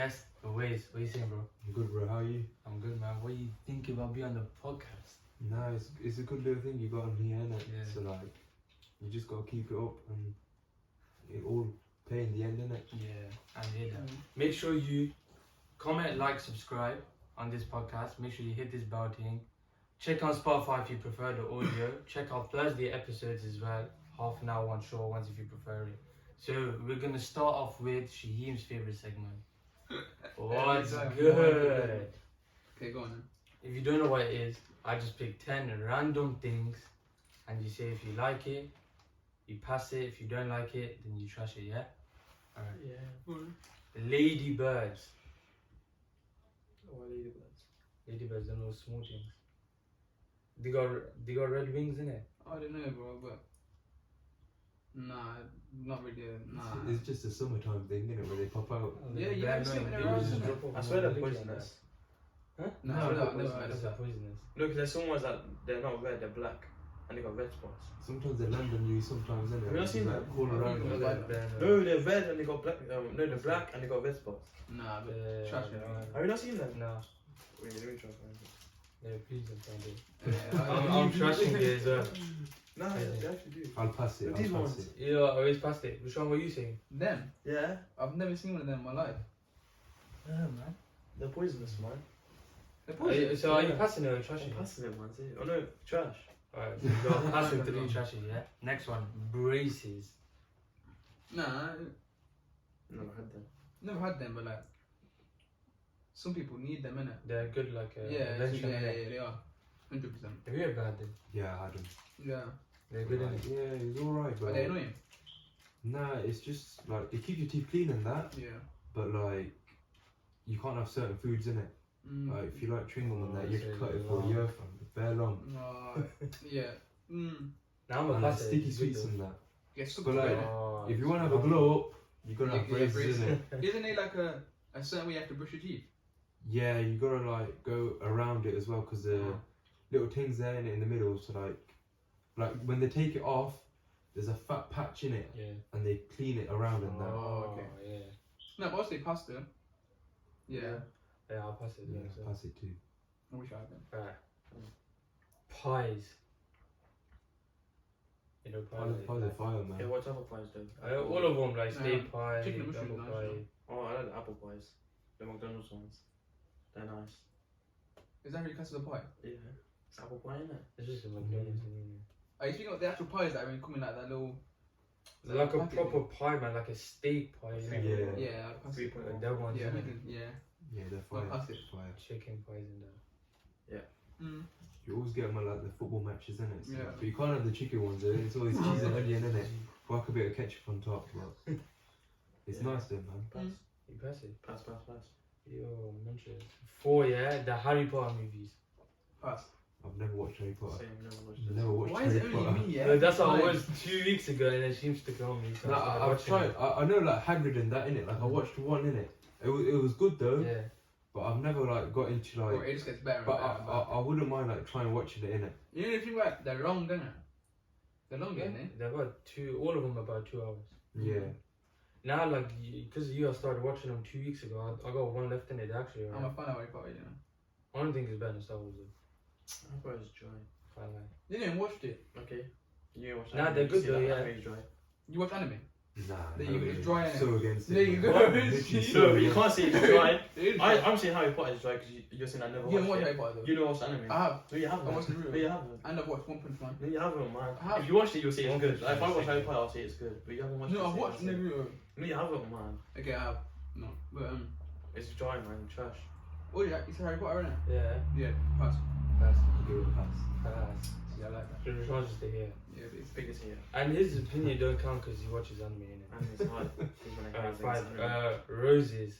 guest, Owais. What are you saying, bro? I'm good, bro. How are you? I'm good, man. What are you thinking about being on the podcast? Nah, it's a good little thing you got on here, innit? Yeah. So like, you just gotta keep it up and it all pay in the end, innit? Yeah, I hear that. Make sure you comment, like, subscribe on this podcast. Make sure you hit this bell thing. Check on Spotify if you prefer the audio. Check out Thursday episodes as well. Half an hour, one short ones if you prefer it. So we're gonna start off with Shaheim's favorite segment. What's good? Okay, go on then. If you don't know what it is, I just pick 10 random things and you say if you like it, you pass it. If you don't like it, then you trash it, yeah? Alright. Yeah. Ladybirds. What ladybirds? Ladybirds are those small things. They got red wings in it. I don't know, bro, but nah, not really. Nah. It's just a summertime thing, innit? Where they pop out. Yeah, you They're haven't seen annoying. them They around, just innit? drop off I on swear the they're lake poisonous. Huh? No, No, I've never that's heard of poisonous. Look, there's some ones that they're not red, they're black, and they got red spots. Sometimes they land on you, sometimes, innit? Have you not seen Like, that? All around you. No, they're red and they got black. No, they're black and they got red spots. Nah, but Yeah, trash yeah, it. yeah. Have you not seen them? No. Wait, let me try to find it. Yeah, please don't find it. Yeah, I'm trashing it as well. No, they actually do. I'll pass it. With I'll these pass ones. it. Yeah, I always passed it. Roshaan, what are you saying? Them? Yeah? I've never seen one of them in my life. Yeah, man. They're poisonous, man. They're Are you, poisonous. so are you Yeah. passing it or I'm trashing it? passing it, man. See? Oh no, trash. Alright, so you got passing through trashing, yeah? Next one, braces. Nah, Never had them. never had them, but like, some people need them, innit? They're good like Yeah, invention, yeah, innit? they are. 100%. Have you ever had them? Yeah, I had them. Yeah. They're good, Like, innit? yeah, it's alright, Are but they annoying? nah, it's just like it keeps your teeth clean and that, Yeah. but like you can't have certain foods in it. Mm. Like if you like chewing gum and that, you have to so cut it for a long. year from bare long. Yeah. Mm. Now I'm a And like pass it. sticky It's sweets good and that. Get stuck But to like, it, innit? Oh, If you want to have a glow up, you gotta have Yeah, braces in it. Isn't it like a certain way you have to brush your teeth? Yeah, you gotta like go around it as well because the little things there in the middle. So like when they take it off, there's a fat patch in it, Yeah. and they clean it around and that. Oh, okay. Yeah. No, but also pasta. Yeah. Yeah, I'll pass it. Yeah, Yeah, so. pass it too. I wish I had them. Alright. Pies. You know, pies. Pies are fire, Yeah, man. what type of pies though? All of them, like steak pie, chicken and apple mushrooms, pie. nice, Oh, I like the apple pies. The McDonald's ones. They're nice. Is that really classed as a pie? Yeah. It's apple pie, innit? It's just a McDonald's. Are you speaking of the actual pies that are come in like that little? It's like a packet proper pie, man, like a steak pie. You know? Yeah. Yeah, I'd pass it. Like that one. Yeah, Yeah. yeah. Yeah, they're Well, fire. pass it. Fire. Chicken pies and that. Mm. You always get them at like the football matches, innit? So, Yeah. But you can't have the chicken ones. It's always cheese and onion, innit? Whack a bit of ketchup on top, but it's Yeah. nice though, man. Pass. You pass it. Pass. Yo, mention it. 4, yeah, the Harry Potter movies. Pass. I've never watched Harry Potter. Same, never watched it. Never watched Why Harry is it Potter. only me? Yeah. No, that's how it Why? was 2 weeks ago, and then she took it on me. So Like, I started I've watching tried. it. I know like Hagrid and that, innit? Like I watched one, innit? It was good though, Yeah. but I've never like got into Bro, like. it just gets better and But better. and better. I wouldn't mind like trying watching it, innit? You know the thing about they're long, don't it? They're long, Yeah, ain't they? they're about 2, all of them about 2 hours. Yeah. Now, like, because you started watching them 2 weeks ago, I got one left in it actually. I'm a fan of Harry Potter, you know. I don't think it's better than Star Wars though. Harry Potter's dry. Fine line. You didn't even watched it. Okay. You watch Nah, anime, they're you good see though, that yeah. anime is dry. You watch anime? Nah. There no you go, way. it's dry, innit? So against it. There you man. go. Literally so No, but you against can't say it's dry. It is I'm saying Harry Potter is dry because you're saying I never You haven't watched watched Harry it. Potter though? You don't watch anime. I have. No, you haven't. I watched No, Naruto. you haven't. And I've watched One Punch Man. No, you haven't, man. I have. If you watched it, you'll say it's One good. Punch Like, if I Man, watch same. Harry Potter, I'll say it's good. But you haven't watched it. No, I've so watched you'll say- Naruto. No, you haven't, man. Okay, I have. No, but It's dry, man. Trash. oh yeah, it's Harry Potter, isn't it? Yeah. Yeah, pass. Pass. Give it a pass. Pass. Yeah, I like that. So Roshan's just here. Yeah, but it's Biggest here. And his opinion don't count because he watches anime, innit? And it's hard. He's gonna hear things 5. anime. Roses.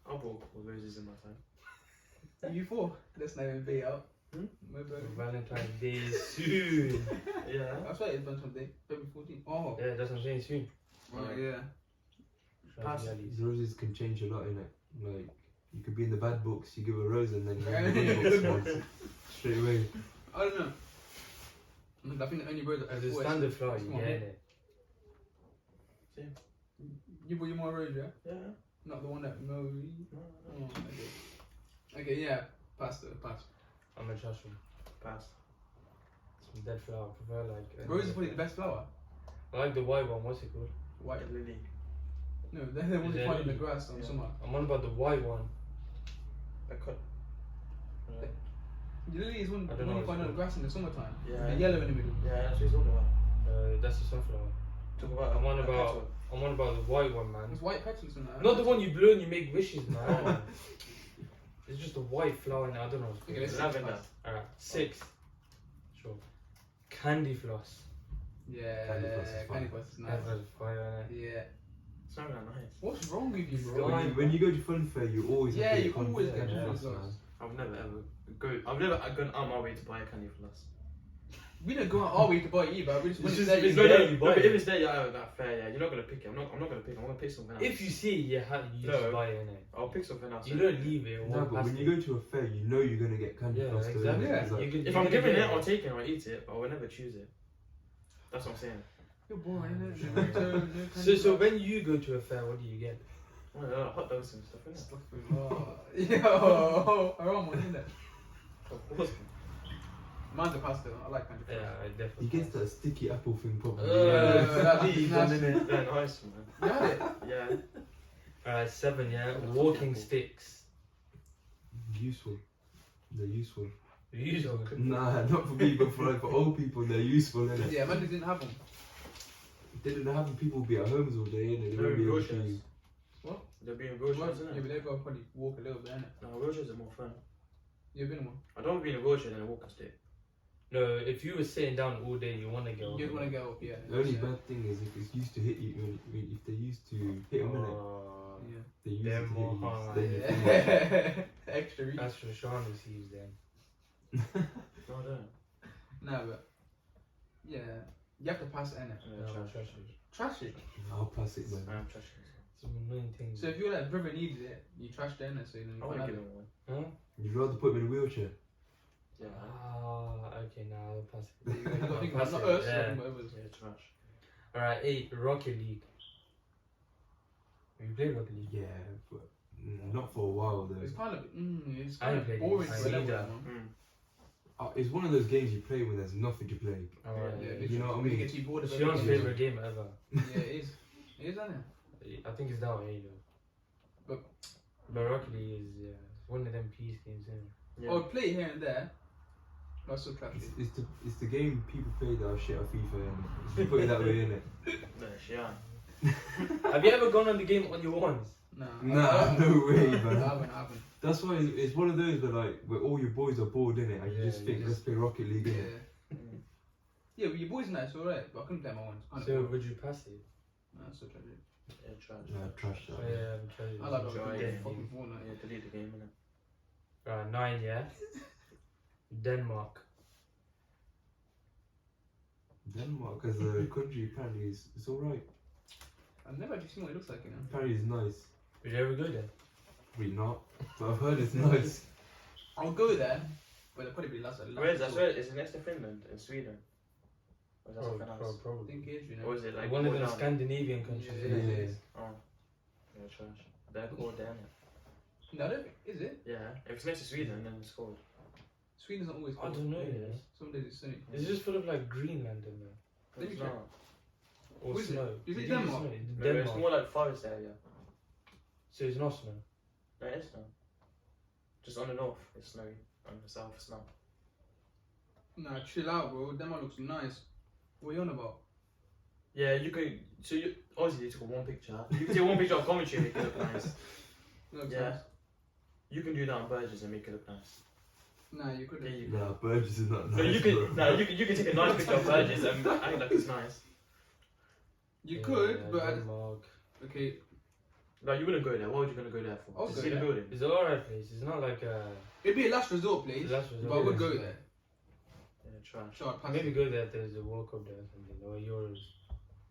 I bought roses in my time. you four. Let's not even be out. Hmm? My birthday. Valentine's Day soon. Yeah. I swear it's Valentine's Day, February 14th. Oh, Yeah, that's what I'm saying, soon. yeah. Pass. Roses can change a lot, innit? Like you could be in the bad books, you give a rose, and then you're Yeah. in the good books once. Straight away. I don't know. I think the only rose As a standard flower, you Come on, get man. it. You bought your more rose, yeah? Yeah. Not the one that Murray. No. Oh, okay, yeah. Pass. I'm a trash one. Pass. Some dead flower. I prefer like. Rose is probably the best flower. I like the white one. What's it called? White. Lily. No, they're the ones Is you it find in the lily? grass on Yeah. summer. I'm on about the white one. I cut. The lily is one I the don't one know you what find it's on the grass in the summertime. Yeah. The yellow in the middle. Yeah, that's what he's talking about. That's the sunflower. Talk about. I'm on a about. petal. I'm on about the white one, man. It's white petals in that. Not the one you blow and you make wishes, man. It's just a white flower, and I don't know. What's Okay, called. let's Lavender. Alright, 6. Sure. Candy floss. Yeah, Candy floss is fine. candy floss is nice. That was fire, innit? Yeah. It's not that nice. What's wrong with you, It's bro? gone. When you go to fun fair, you always Yeah, have to you get fun always fair get candy fun floss, floss. man. I've never ever gone out my way to buy a candy floss. We don't go out our way to buy it either. We just It's when just- it's there, it's you not get that it. you No, buy but it. if it's there, yeah, that fair, yeah, you're not gonna pick it. I'm not gonna pick it. I'm gonna pick something else. If you see it, you No. just buy it, innit? I'll pick something else. You don't leave it. No, but when you go to a fair, you know you're gonna get candy Yeah, floss. though, exactly. innit? Yeah. It's like- You can- If you I'm can given get it, I'll take it. I'll eat it, but I will never choose it. That's what I'm saying. You're boring, isn't it? No candy So floss. when you go to a fair, what do you get? Hot dogs and stuff, innit? Oh, yo, around one, isn't it? Of course. Mine's a pasta. I like candy floss. Yeah, I He definitely. gets that sticky apple thing probably. that's Deep nice. down in it. They're nice, man. You had it? Yeah. Alright, 7, yeah. Walking sticks. Useful. They're useful. Usual. Nah, not for me, but for old people, they're useful, innit? Yeah, man, they didn't have them. They didn't have people be at homes all day, innit? They No, won't be able wheelchairs. to. What? They're being Well, wheelchairs, yeah, isn't but it? they've got to probably walk a little bit, innit? No, wheelchairs are more fun. You've been in one. I don't want to be in a wheelchair than a walking stick. No, if you were sitting down all day, you want to go. You just want to go up, yeah. The only yeah. bad thing is if it's used to hit you, if they used to hit them, innit? Yeah. They use They're it to more hit you. hard. Then you feel like- Yeah. Extra reach. That's Roshaan receives then. No, I don't. No, but yeah, you have to pass it, innit? Yeah, No, trash. Trash it. I'll pass it, man. I'm trash. Some annoying things. So if your like brother needed it, you trashed it, innit? So then you I can't wouldn't have give it. him one. Huh? You'd rather put him in a wheelchair. Yeah. Ah, okay, now I'll pass it. You got to think Pass about it, not us, yeah. but others. Yeah, trash. Alright, 8, Rocket League. Have you played Rocket League? Yeah, but not for a while though. It's kind of it's I kind ain't of played boring it. to a I level, need that. man. It's one of those games you play when there's nothing to play. Alright. Yeah, You know what I when you mean? get too bored of Sean's everything. favourite game ever. Yeah, it is. It is, isn't it? I think it's that way, though. But Rocket League is one of them peace games, isn't it? Yeah. I would play it here and there. But I still trash it. It's the game people play that are shit at FIFA, innit? You put it that way, innit? No, yeah. Have you ever gone on the game on your ones? Nah, Nah, no way, I man. haven't. That's why it's one of those where all your boys are bored, innit? And you Yeah, just you think, just- let's play Rocket League, Yeah. innit? Yeah, but your boys know it's alright, but I couldn't play my ones. Kind So of would you pass it? nah, it's so tragic. Yeah, trash. Nah, trash that. Oh, yeah, I'm trying to I like Enjoy Rocket it. League. Fucking Fortnite. Yeah, delete the game, innit? Right, 9, yeah. Denmark. Denmark as a country apparently is it's alright. I've never actually seen what it looks like, you know. Apparently it's nice. Would you ever go there? Probably not. But I've heard it's nice. I'll go there, but it'll probably be last. Where is that? I swear, is it next to Finland? In Sweden? Or is that something else? I Probably. think it is, you know. Or is it like One of more them down? Scandinavian countries, Yeah. isn't Yeah. it? Oh. Yeah, trash. They're cold, damn it. No, I don't think. Is it? Yeah. If it's next to Sweden, then it's cold. Sweden's not always I cold. don't know, yeah. Some days it's sunny. It's just full of like Greenland in there. Let me It's check. not. Or Is it? snow. Is it Did you Denmark? snow? No, Denmark. it's more like forest area. So it's not snow. No, it is snow. Just on the north, it's snowy. On the south, it's not. Nah, chill out, bro. Denmark looks nice. What are you on about? Yeah, you could. So you obviously you took one picture. You can take one picture of Coventry and make it look nice. Looks Yeah. nice. You can do that on Burgess and make it look nice. Nah, you couldn't. Yeah, you Nah, Burgess is not nice. No, you can. bro. No, you can take a nice picture of Burgess and act like it's nice. You Yeah, could, but Denmark. okay. No, you wouldn't go there. What would you gonna go there for? I'll To go see the there. building. It's an alright place. It's not like a. It'd be a last resort place, Last resort, but I would yeah. go there. Yeah, trash. So I'd pass Maybe it. go there if there's a World Cup there or something. Or yours.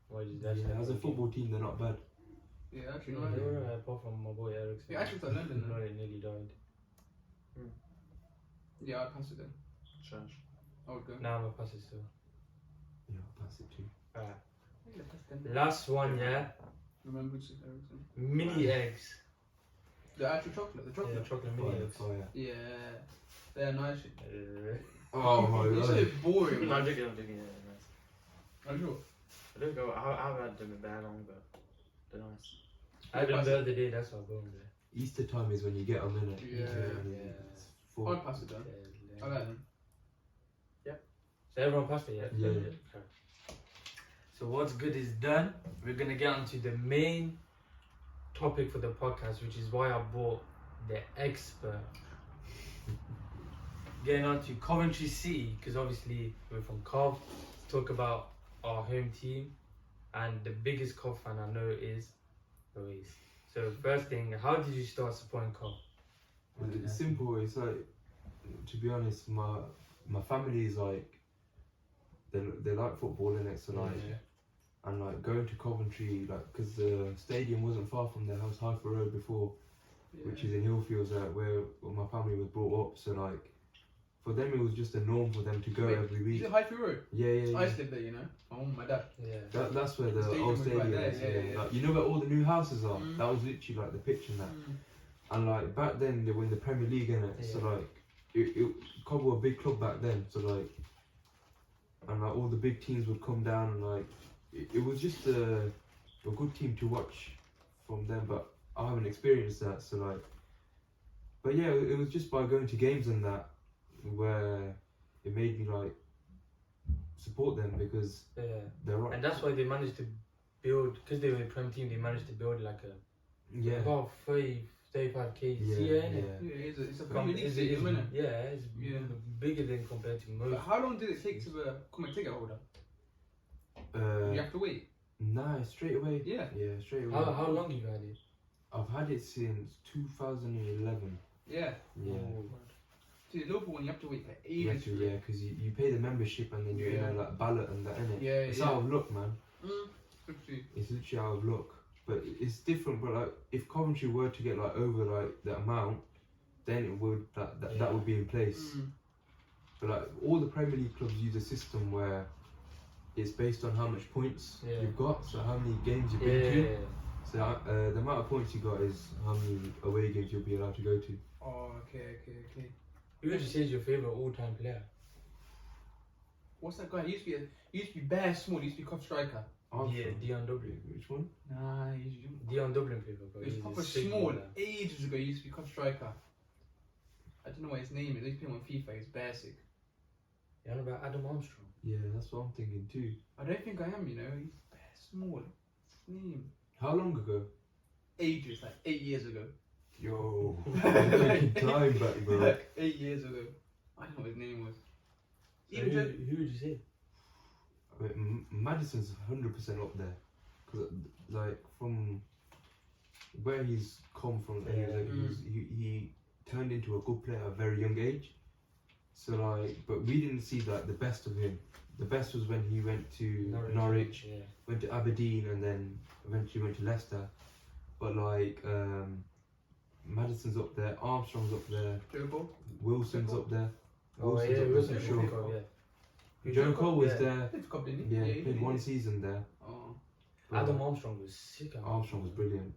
Why is that? Yeah, as a football team, they're not bad. Yeah, actually, No, no. they were alright, apart from my boy Ericsson. Yeah, actually, it's London, No, though. they nearly died. Yeah, I'd pass it then. Trash. I would go. Now I'm gonna pass it still. Yeah, I'll pass it too. Alright. Yeah, pass them. Last one, yeah. Remember to Ericsson. Mini eggs. The actual chocolate, the chocolate. Yeah, chocolate Fire, mini. fire. Yeah, they're nice. Oh my It's god. so boring. I'm Man. joking, yeah, nice. I'm sure. I don't go, I've had them in very long, but they're nice. I had them the other day, that's why I'm going there. Easter time is when you get them in it. Yeah. It's full. I'd pass it down. I like them. So everyone passed it, yeah? Yeah. Okay. So what's good is done. We're gonna get onto the main topic for the podcast, which is why I brought the expert. Getting on to Coventry City, because obviously we're from Cov. Let's talk about our home team, and the biggest Cov fan I know is Owais. So first thing, how did you start supporting Cov? It's simple. It's like, to be honest, my family is like, they like football in it. So like, and like going to Coventry, like, because the stadium wasn't far from their house, Highfield Road before, which is in Hillfields, where my family was brought up. So like, for them it was just a norm for them to go every Is week. it Highfield Road? Yeah. I used to live there, you know. My mum and my dad. Yeah. That's where the Stadium old was right stadium there, is. yeah. Like, you know where all the new houses are? Mm. That was literally like the pitch and that. And like back then they were in the Premier League in it, so Yeah. like Cov were a big club back then. So like, and like all the big teams would come down, and like it was just a good team to watch from them. But I haven't experienced that, so like, but yeah, it was just by going to games and that where it made me like support them, because Yeah. they're right. And that's why they managed to build, because they were a Prem team, they managed to build like a Yeah. about 35k Yeah, CA, yeah. innit? Yeah, it's a Com- Premier League it's- stadium, it's- isn't it? Yeah, it's Yeah. bigger than compared to But most. how long did it take to become a ticket holder? Uh, You have to wait. Nah, straight away. Yeah. Yeah, straight away. How long you had it? I've had it since 2011. Yeah. Yeah. Oh, See, the Liverpool one, you have to wait for You have ages. to, yeah, because you pay the membership and then you're Yeah. in a like ballot and that, innit? Yeah, It's yeah. out of luck, man. Literally. It's literally out of luck. But it's different. But like, if Coventry were to get like over like the amount, then it would that would be in place. But like all the Premier League clubs use a system where it's based on how much points Yeah. you've got, so how many games you've Yeah, been yeah, to. yeah. So the amount of points you got is how many away games you'll be allowed to go to. Oh, okay. Who would you say is your favourite all-time player? What's that guy? He used to be bare small. He used to be cup striker. Armstrong. Dion Dublin. Which one? Nah, he's Dion Dublin favourite, but he was he's proper a sick small. baller. Ages ago, he used to be cup striker. I don't know what his name is. He's playing on FIFA. He's bare sick. You know about Adam Armstrong? Yeah, that's what I'm thinking too. I don't think I am. You know, he's bare small. What's his name? How long ago? Ages, like 8 years ago. Yo, taking time back, bro. Like 8 years ago. I don't know what his name was. So Even just, who would you say? I mean, Madison's 100% up there, cause like from where he's come from, Yeah. he turned into a good player at a very young age. So like, but we didn't see like the best of him. The best was when he went to Norwich, Yeah. went to Aberdeen, and then eventually went to Leicester. But like, Madison's up there, Armstrong's up there, Joe Ball. Wilson's up there. Oh Wilson's yeah, up there Wilson for for sure. sure. Yeah. Joe Cole was Yeah. there. Played for Cup, didn't he? Yeah, he he played did. one season there. Oh. But Adam Armstrong was sick. Armstrong was brilliant.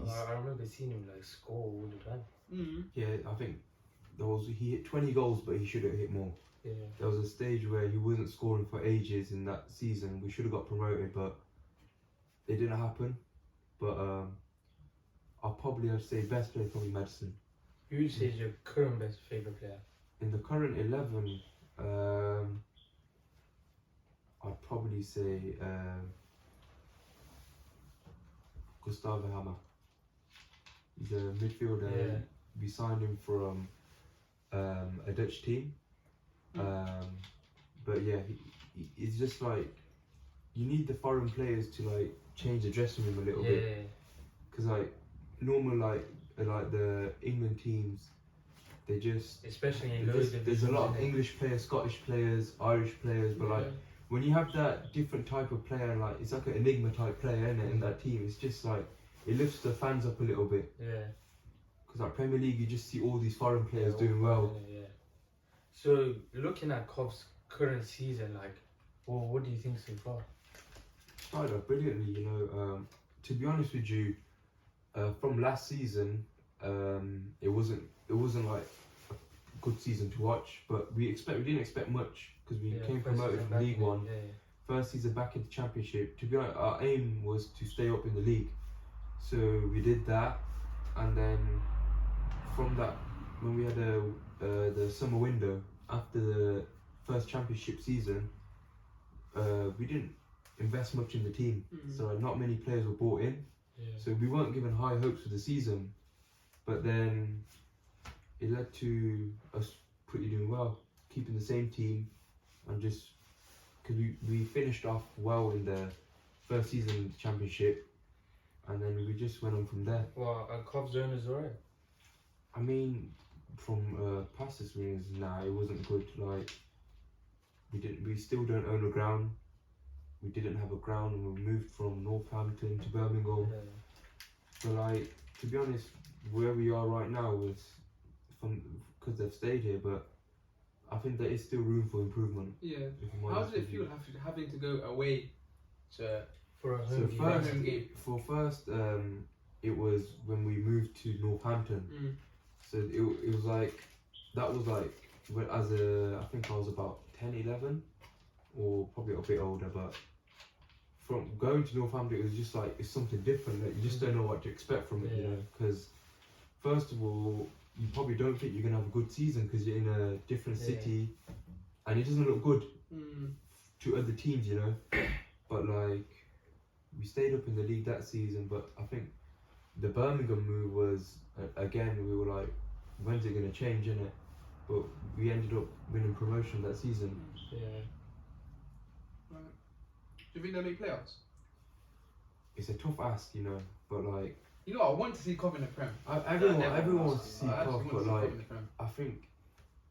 I remember seeing him like score all the time. Yeah, I think he hit 20 goals, but he should have hit more. Yeah. There was a stage where he wasn't scoring for ages in that season. We should have got promoted, but it didn't happen. But I'll probably have to say best player probably Madison. Who would you say is your current best favourite player? In the current 11, I'd probably say Gustavo Hammer. He's a midfielder. Yeah. We signed him from a Dutch team. But yeah, it's just like you need the foreign players to like change the dressing room a little bit, Yeah. because like normal like the England teams, they just Especially in those there's a lot of divisions, innit? English players, Scottish players, Irish players, but like when you have that different type of player, like it's like an enigma type player in that team, it's just like it lifts the fans up a little bit. Yeah. Because like Premier League, you just see all these foreign players Yeah, doing well. Yeah. So looking at Cov's current season, like, well, what do you think so far? Started off brilliantly, you know. To be honest with you, from last season, it wasn't like a good season to watch. But we didn't expect much because we came first promoted season from back League in it, One. Yeah, First season back in the Championship. To be honest, our aim was to stay up in the league, so we did that, and then from that, when we had the summer window after the first Championship season, we didn't invest much in the team, so not many players were brought in. yeah. So we weren't given high hopes for the season, but then it led to us pretty doing well, keeping the same team, and just because we finished off well in the first season of the Championship, and then we just went on from there. Well, a Cov zone is alright. I mean, from past experience, it wasn't good. Like we still don't own a ground. We didn't have a ground, and we moved from Northampton to Birmingham. Yeah. So like, to be honest, where we are right now is because they've stayed here, but I think there is still room for improvement. Yeah. if I'm How honest did it with feel you. having to go away to For a So home game. first, home game? it was when we moved to Northampton. So it was like, that was like, I think I was about 10, 11, or probably a bit older, but from going to Northampton, it was just like, it's something different, that you just don't know what to expect from it, you Yeah. know, because first of all, you probably don't think you're going to have a good season because you're in a different Yeah. city, and it doesn't look good Mm. to other teams, you know, but like, we stayed up in the league that season, but I think the Birmingham move was, again, we were like, when's it going to change, innit? But we ended up winning promotion that season. Yeah. Right. Do you think they'll make playoffs? It's a tough ask, you know, but like, You know, I want to see Cov in the Prem. everyone wants to see I actually Cov, want to but see Cov like, in the Prem. I think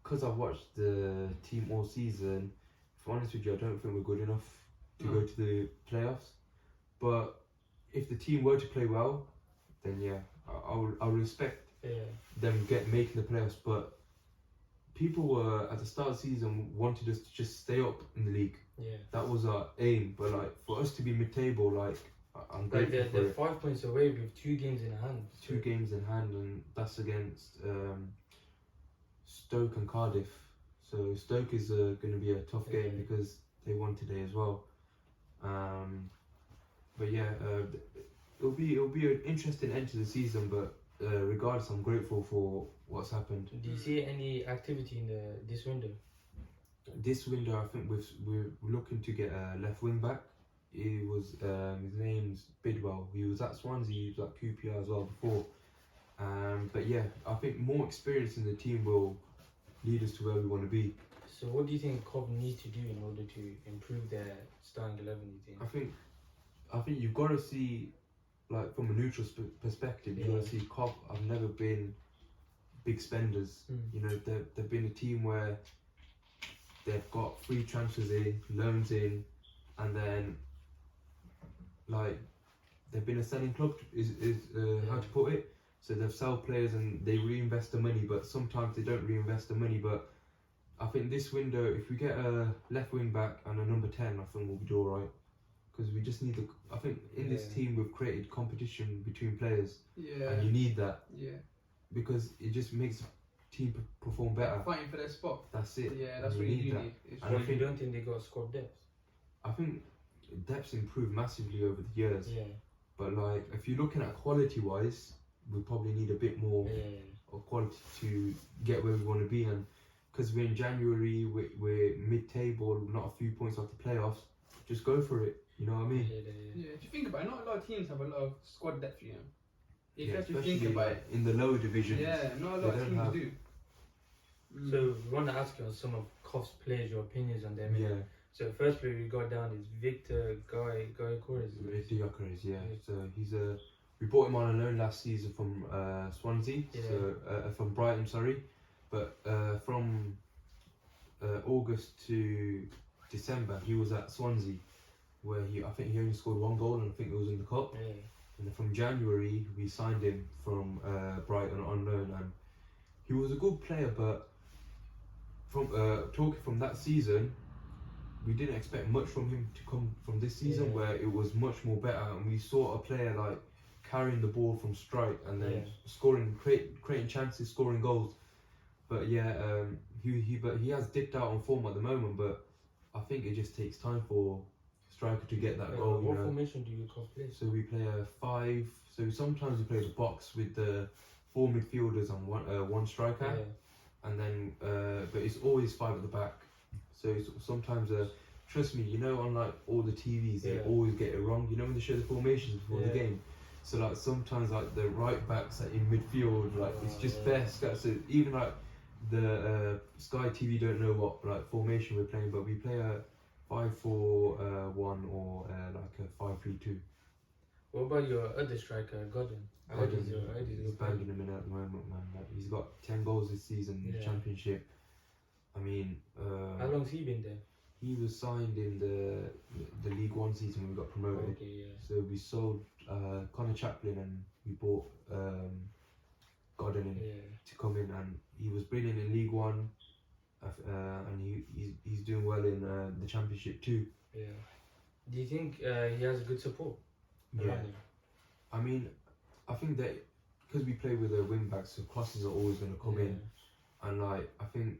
because I've watched the team all season, if I'm honest with you, I don't think we're good enough to No. go to the playoffs. But if the team were to play well, then yeah, I'll respect Yeah. them making the playoffs. But people were at the start of the season wanted us to just stay up in the league. Yeah. That was our aim. But like, for us to be mid-table, like, I'm Like grateful for they're it. 5 points away with 2 games in hand. 2 games in hand, and that's against Stoke and Cardiff. So Stoke is going to be a tough game Yeah. because they won today as well. But yeah, it'll be an interesting end to the season. But regardless, I'm grateful for what's happened. Do you see any activity in this window? This window, I think we're looking to get a left wing back. He was his name's Bidwell. He was at Swansea. He was at QPR as well before. But yeah, I think more experience in the team will lead us to where we want to be. So what do you think Cov needs to do in order to improve their starting 11? You think? I think you've got to see, like, from a neutral perspective, you've got to see Cop. I've never been big spenders. You know, they've been a team where they've got free transfers in, loans in, and then like they've been a selling club. Is how to put it. So they've sell players and they reinvest the money, but sometimes they don't reinvest the money. But I think this window, if we get a left wing back and a number 10, I think we'll be all right. Because we just need I think in this team we've created competition between players, Yeah. and you need that Yeah. because it just makes the team perform better. Fighting for their spot. That's it. Yeah, that's And what you you need do that. need. It's And Well, I you think- don't think they got squad depth? I think depth's improved massively over the years, Yeah. but like if you're looking at quality wise, we probably need a bit more Yeah. of quality to get where we want to be. And because we're in January, we're mid-table, not a few points off the playoffs. Just go for it. You know what I mean? Yeah, if you think about it, not a lot of teams have a lot of squad depth, you know. If you Yeah, actually especially think about it. in the lower divisions. Yeah, not a they lot of don't teams have- do. So we want to ask you on some of Cov's players, your opinions on them. Yeah, So the first player we got down is Victor Gyokeres. Victor Gyokeres, yeah. So we bought him on a loan last season from Swansea, Yeah. so from Brighton, sorry. But from August to December, he was at Swansea, where I think he only scored 1 goal, and I think it was in the cup. Yeah. And then from January, we signed him from Brighton on loan, and he was a good player. But from talking from that season, we didn't expect much from him to come from this season, Yeah. where it was much more better, and we saw a player like carrying the ball from strike and then Yeah. scoring, creating chances, scoring goals. But yeah, he has dipped out on form at the moment. But I think it just takes time for striker to get that goal. What formation do you play? So we play a 5. So sometimes we play the box with the 4 midfielders and one striker, and then but it's always 5 at the back. So it's sometimes trust me, on like all the TVs they always get it wrong. When they show the formations before the game. So like sometimes like the right backs are in midfield, like it's just best. So even like the Sky TV don't know what like formation we're playing, but we play a 5-4-1 or like a 5-3-2. What about your other striker, Gordon? He's banging him in at the moment, man. Like, he's got 10 goals this season in the championship. I mean, how long's he been there? He was signed in the League One season when we got promoted. Okay, yeah. So we sold Connor Chaplin and we bought Gordon in to come in, and he was brilliant in League One, and he's doing well in the Championship too. Yeah. Do you think he has good support? Yeah. I mean, I think that because we play with a wing back, so crosses are always going to come in, and like I think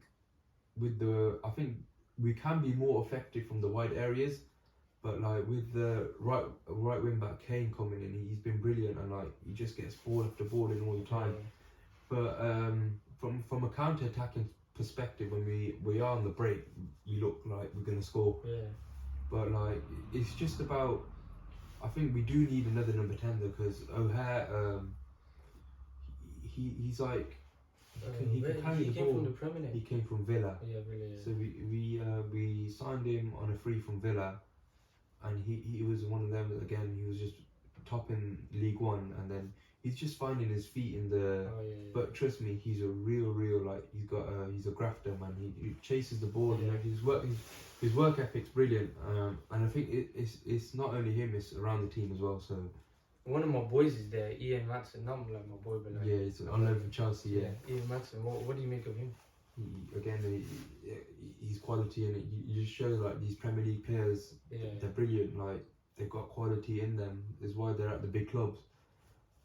we can be more effective from the wide areas, but like with the right wing back Kane coming in, he's been brilliant, and like he just gets ball after ball in all the time. But from a counter attacking perspective, when we are on the break, we look like we're gonna score. Yeah. But like it's just about. I think we do need another number 10 though, because O'Hare, he's like he can carry the ball. From the Premier League. He came from Villa. Yeah, Villa. Yeah. So we signed him on a free from Villa, and he was one of them again. He was just top in League One, and then he's just finding his feet in the. But trust me, he's a real like he's a grafter, man. He chases the ball. Yeah. His work ethic's brilliant, and I think it's not only him; it's around the team as well. So one of my boys is there, Ian Matson. Not like my boy, but like he's on loan from Chelsea. Yeah, Ian Matson. What do you make of him? He's quality, and you just show like these Premier League players. They're brilliant. Like they've got quality in them. Is why they're at the big clubs.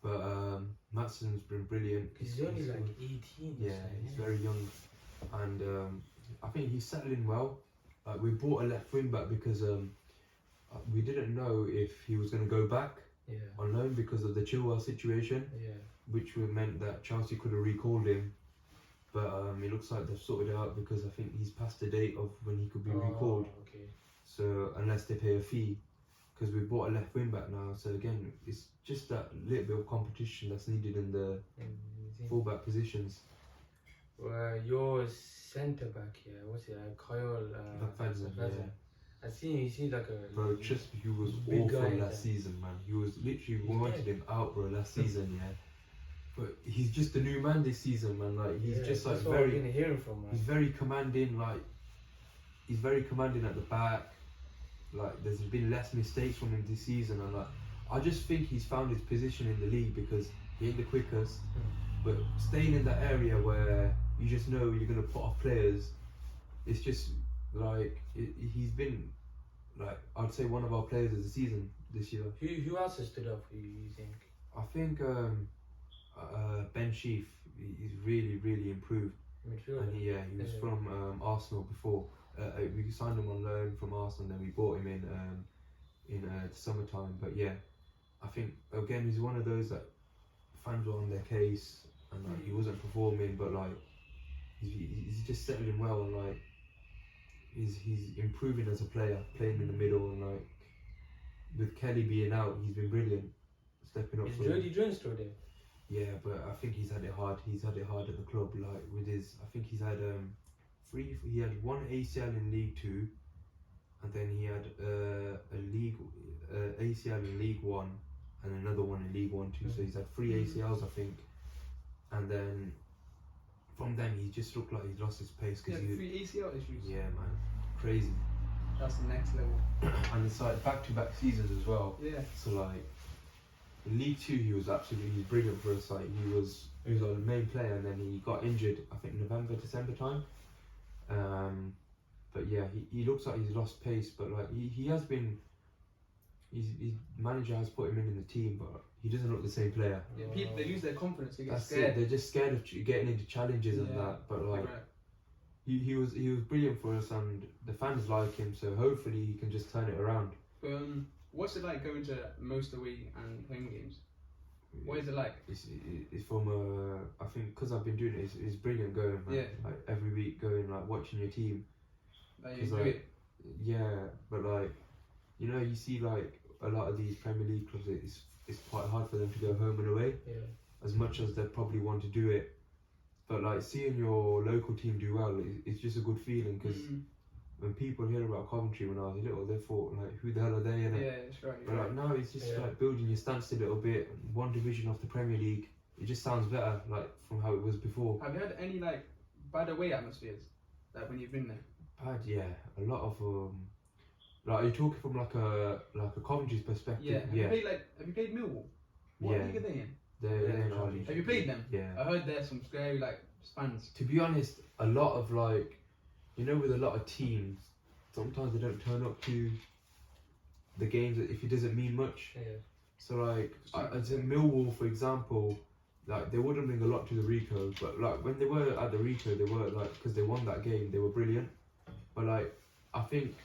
But Matson's been brilliant. He's only like 18. Yeah, he's very young, and I think he's settling well. We bought a left wing back because we didn't know if he was going to go back on loan because of the Chilwell situation, which would meant that Chelsea could have recalled him. But it looks like they've sorted it out because I think he's past the date of when he could be recalled. Okay. So unless they pay a fee, because we bought a left wing back now. So again, it's just that little bit of competition that's needed in the full-back positions. Your centre back here, what's it? Kyle Fadzan, yeah. I see. He seems like a. Bro, trust me, he was big awful guy, last season, man. He was literally we wanted him out, bro, last season, yeah. But he's just a new man this season, man. Like he's just like very. We're gonna hear him from, man. He's very commanding, like he's very commanding at the back. Like there's been less mistakes from him this season, and like I just think he's found his position in the league because he ain't the quickest, but staying in that area where you just know you're gonna put off players, it's just like he's been like I'd say one of our players of the season this year. Who else has stood up for you? You think? I think Ben Sheaf, he's really improved. Midfielder. And he was from Arsenal before. We signed him on loan from Arsenal, and then we bought him in the summertime. But yeah, I think again he's one of those that fans were on their case, and like he wasn't performing, but like he's just settling well, and like he's improving as a player, playing in the middle, and like with Kelly being out, he's been brilliant, stepping up. Is Jody Jones still there? Yeah, but I think he's had it hard. He's had it hard at the club. Like with his, I think he's had he had one ACL in League 2, and then he had a ACL in League 1, and another one in League 1 too. So he's had 3 ACLs, I think, and then from them he just looked like he's lost his pace because he had 3 ACL issues. Yeah, man, crazy. That's the next level. And it's like back-to-back seasons as well. Yeah. So like in League 2 he was brilliant for us. Like he was like the main player, and then he got injured. I think November, December time. But yeah, he looks like he's lost pace, but like he has been his manager has put him in the team, but he doesn't look the same player. Yeah, people they lose their confidence. They get That's scared. it. They're just scared of getting into challenges and Yeah, that. But like, right. he was brilliant for us, and the fans like him. So hopefully he can just turn it around. What's it like going to most away and home games? What is it like? It's from I think because I've been doing it, it's brilliant going, man. Yeah. Like every week going, like watching your team. Like you 'Cause, enjoy like, it? Yeah, but like, you know, you see like a lot of these Premier League clubs, it's quite hard for them to go home and away Yeah. as much as they probably want to do it. But like seeing your local team do well, it's just a good feeling because when people hear about Coventry when I was little, they thought like, who the hell are they? Innit? Yeah, that's right. But like now it's just Yeah. like building your stance a little bit, one division off the Premier League. It just sounds better, like from how it was before. Have you had any like bad away atmospheres? Like when you've been there? Bad, yeah. A lot of like, are you talking from like a Coventry's perspective? Yeah. Have you played Millwall? What Yeah. league are they in? They're in our league. Have you played them? Yeah. I heard there's some scary like fans. To be honest, a lot of like, you know, with a lot of teams, sometimes they don't turn up to the games if it doesn't mean much. Yeah. So like, as in Millwall, for example, like they wouldn't bring a lot to the Rico, but like when they were at the Rico, they were like, because they won that game, they were brilliant. But like, I think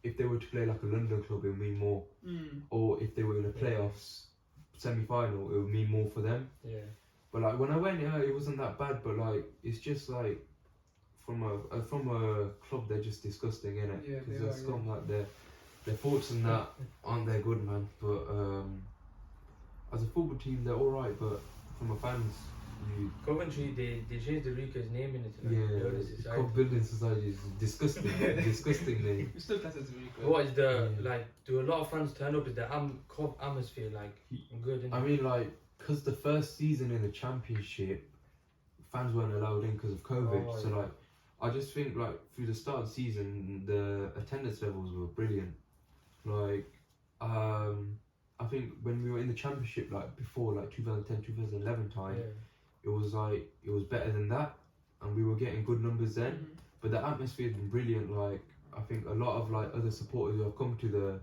if they were to play like a London club, it would mean more. Or if they were in the playoffs semi-final, it would mean more for them. Yeah. But like when I went, it wasn't that bad. But like, it's just like from a club, they're just disgusting, innit? Yeah, Because they they're are, scum, like their thoughts and that aren't that good, man. But as a football team, they're all right. But from a fans, Coventry, they changed the Rico's name in it. it's called Building Society. It's disgusting, disgusting name. You still class it as really good. What is the Yeah. like? Do a lot of fans turn up? Is the Cov atmosphere like good? I mean, like, because the first season in the Championship, fans weren't allowed in because of COVID. Oh, so yeah. like, I just think like through the start of the season, the attendance levels were brilliant. Like, I think when we were in the Championship, like before, like 2010, 2011 time, yeah. it was better than that, and we were getting good numbers then. But the atmosphere has been brilliant. Like, I think a lot of like other supporters who have come to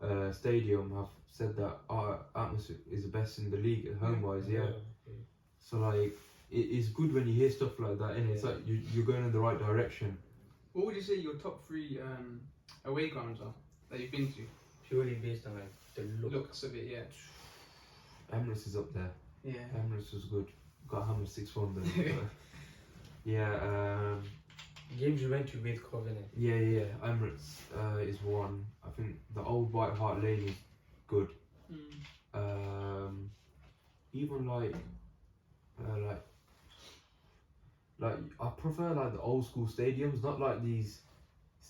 the stadium have said that our atmosphere is the best in the league at home wise. Yeah. Okay. So like, it's good when you hear stuff like that, and it's Yeah. like you're going in the right direction. What would you say your top 3 away grounds are that you've been to? Purely based on like the Looks of it, yeah. Emirates is up there. Yeah. Emirates was good. Got hammered 6-1 though. But, yeah. Games you went to with Covenant. Yeah. Emirates is one. I think the old White Hart Lane is good. Even like I prefer like the old school stadiums, not like these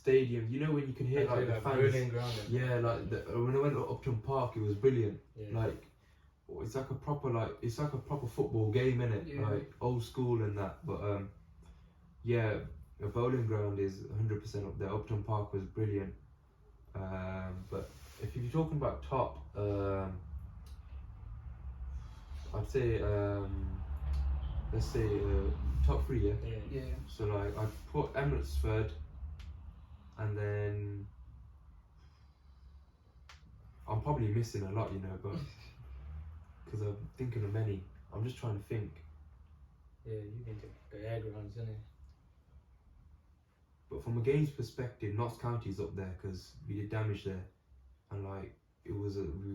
stadiums. You know when you can hear like the fans. Berlin ground. Yeah, like when I went to Upton Park, it was brilliant. Yeah. Like it's like a proper football game, innit? Yeah. Like old school and that. But yeah, the bowling ground is 100% up there. Upton Park was brilliant. But if you're talking about top, I'd say let's say top 3, yeah. Yeah. So like I'd put Emirates third, and then I'm probably missing a lot, you know, but because I'm thinking of many, I'm just trying to think. Yeah, you've been to the air grounds, isn't it? But from a games perspective, Notts County's up there because we did damage there, and like we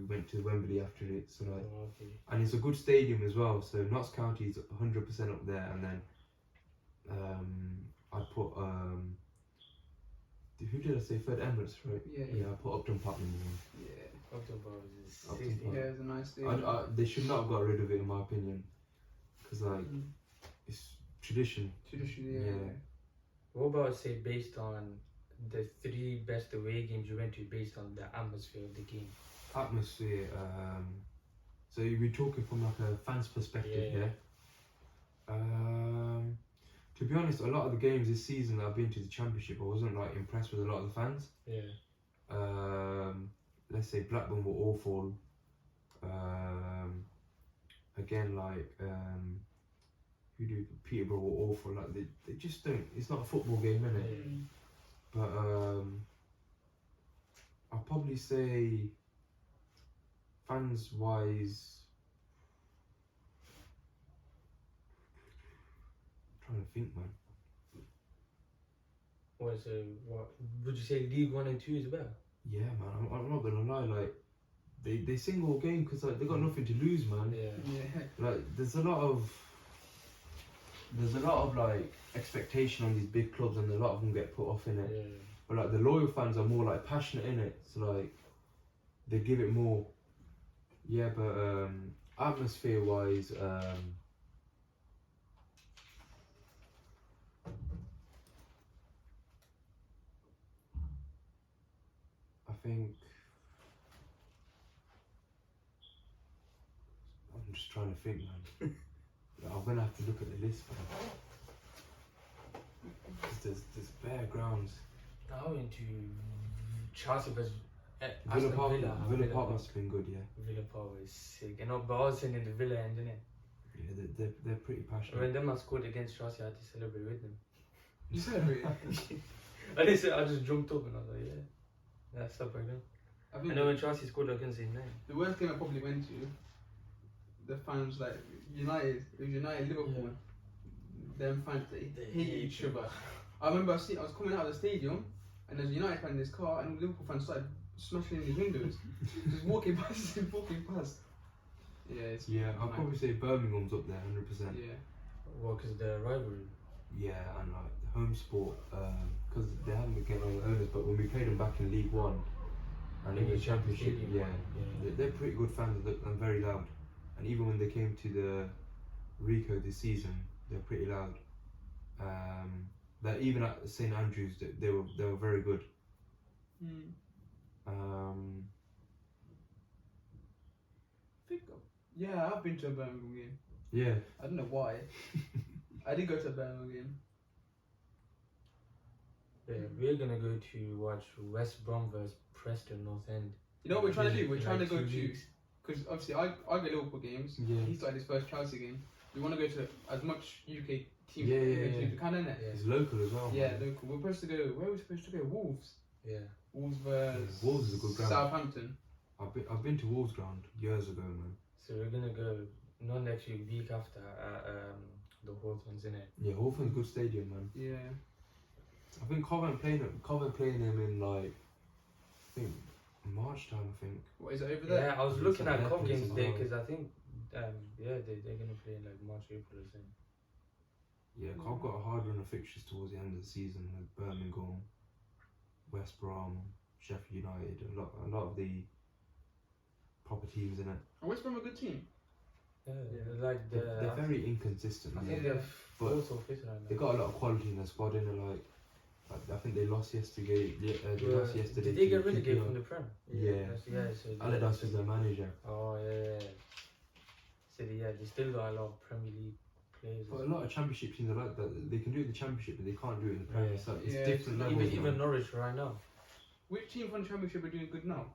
went to Wembley after it, so like, Oh, okay. and it's a good stadium as well. So Notts County's 100% up there, and then I put who did I say third? Emirates, right? Yeah. I put Upton Park number 1. Yeah. Upton Park is Upton 60. Park. Yeah, it's a nice stadium. They should not have got rid of it in my opinion, because like it's tradition. Traditionally, Yeah. yeah. What about say based on the 3 best away games you went to based on the atmosphere of the game? Atmosphere. So we're talking from like a fan's perspective, Yeah. To be honest, a lot of the games this season that I've been to the Championship, I wasn't like impressed with a lot of the fans. Yeah. Let's say Blackburn were awful. Again, like Peterborough were awful. Like they just don't. It's not a football game, innit? Yeah. But I'll probably say fans wise, trying to think, man. What, so what would you say? League 1 and 2 is better? Yeah, man. I'm not gonna lie. Like, they sing all game because like they got nothing to lose, man. Yeah. Yeah. Like, there's a lot of like expectation on these big clubs, and a lot of them get put off in it. Yeah. But like the loyal fans are more like passionate in it, so like they give it more. Yeah, but atmosphere wise, I think I'm just trying to think, man. I'm gonna have to look at the list, man. 'Cause there's bare grounds. I went to Chelsea versus Villa Park, Villa. Villa Park must have been good, yeah. Villa Park was sick. You know, but I was sitting in the Villa end, didn't it? Yeah, they're pretty passionate. When them I scored against Chelsea, I had to celebrate with them. You celebrated? I didn't say, I just jumped up and I was like, yeah, that's stuff like that. I And think then when Chelsea scored, I couldn't say no. the worst game I probably went to, the fans like United, it was United Liverpool. Them fans they hate each other. I remember I was coming out of the stadium and there's a United fan in his car and Liverpool fans started smashing in his windows, just walking past. Yeah, it's Yeah, I'll mad. probably say Birmingham's up there, 100%. Yeah, Well, because the rivalry. Yeah, and like home sport, because they haven't been getting on the owners, but when we played them back in League One and in the Championship, yeah, they're pretty good fans and very loud. And even when they came to the Rico this season, they're pretty loud. That even at St Andrews, they were very good. yeah, I've been to a Birmingham game. Yeah, I don't know why. I did go to a Birmingham game. Yeah, we're gonna go to watch West Brom versus Preston North End. You know what we're trying to do? We're In trying like to go 2 to, weeks. because obviously I go Liverpool games. yeah. He started his first Chelsea game. We want to go to as much UK teams Yeah, yeah, as yeah. we can, innit? Yeah. It's local as well. Yeah, man. local. We're supposed to go. Where are we supposed to go? Wolves. Yeah. Wolves versus Wolves is a good ground. Southampton. I've been to Wolves ground years ago, man. So we're gonna go not next week after the Hawthorns, innit? Yeah, Hawthorne's good stadium, man. Yeah. I think Covent playing him in like, I think March time. I think. What is it over there? Yeah, I was It's looking like at Cov Netflix games as today well. because I think they're gonna play in like March, April or something. Yeah, Cov got a hard run of fixtures towards the end of the season with Birmingham, West Brom, Sheffield United, a lot of the proper teams in it. And West Brom a good team. Yeah, Yeah. they're like They're very inconsistent. I man. think Yeah. they're But fourth or fifth right now. They got a lot of quality in their squad, in it. Like, I think they lost yesterday. They lost yesterday. Did they to get relegated QPR. from the Prem? Yeah. So Aladas was their manager. Oh yeah. So they still got a lot of Premier League players. But a lot of championship teams are like that. They can do it in the championship, but they can't do it in the Premier. Yeah. So it's Yeah, different it's levels. even man. Norwich right now. Which team from the Championship are doing good now?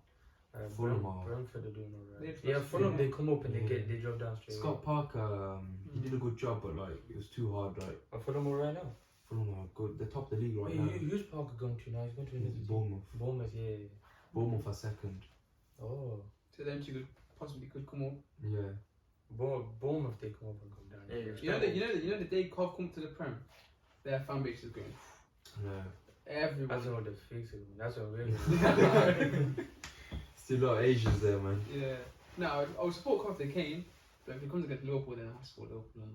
Fulham are- Brentford are doing alright. They're Yeah, supposed to Fulham be- they come up and Yeah. they drop down straight. Scott Parker, he did a good job, but like it was too hard. Like Are Fulham alright now? Fulham are good. They're top of the league right Wait, now. who's Parker gone to now? He's gone to another team. Bournemouth. Bournemouth, yeah. Bournemouth are second. Oh. So them two could come up. Yeah. Bournemouth they come up and come down. Yeah, You know the day Cov come to the Prem, their fan base is going. No. Everyone. That's what the fix is. That's what we're Still a lot of Asians there, man. Yeah. No, I would support Cov if they came, but if it comes against Liverpool, then I support Liverpool.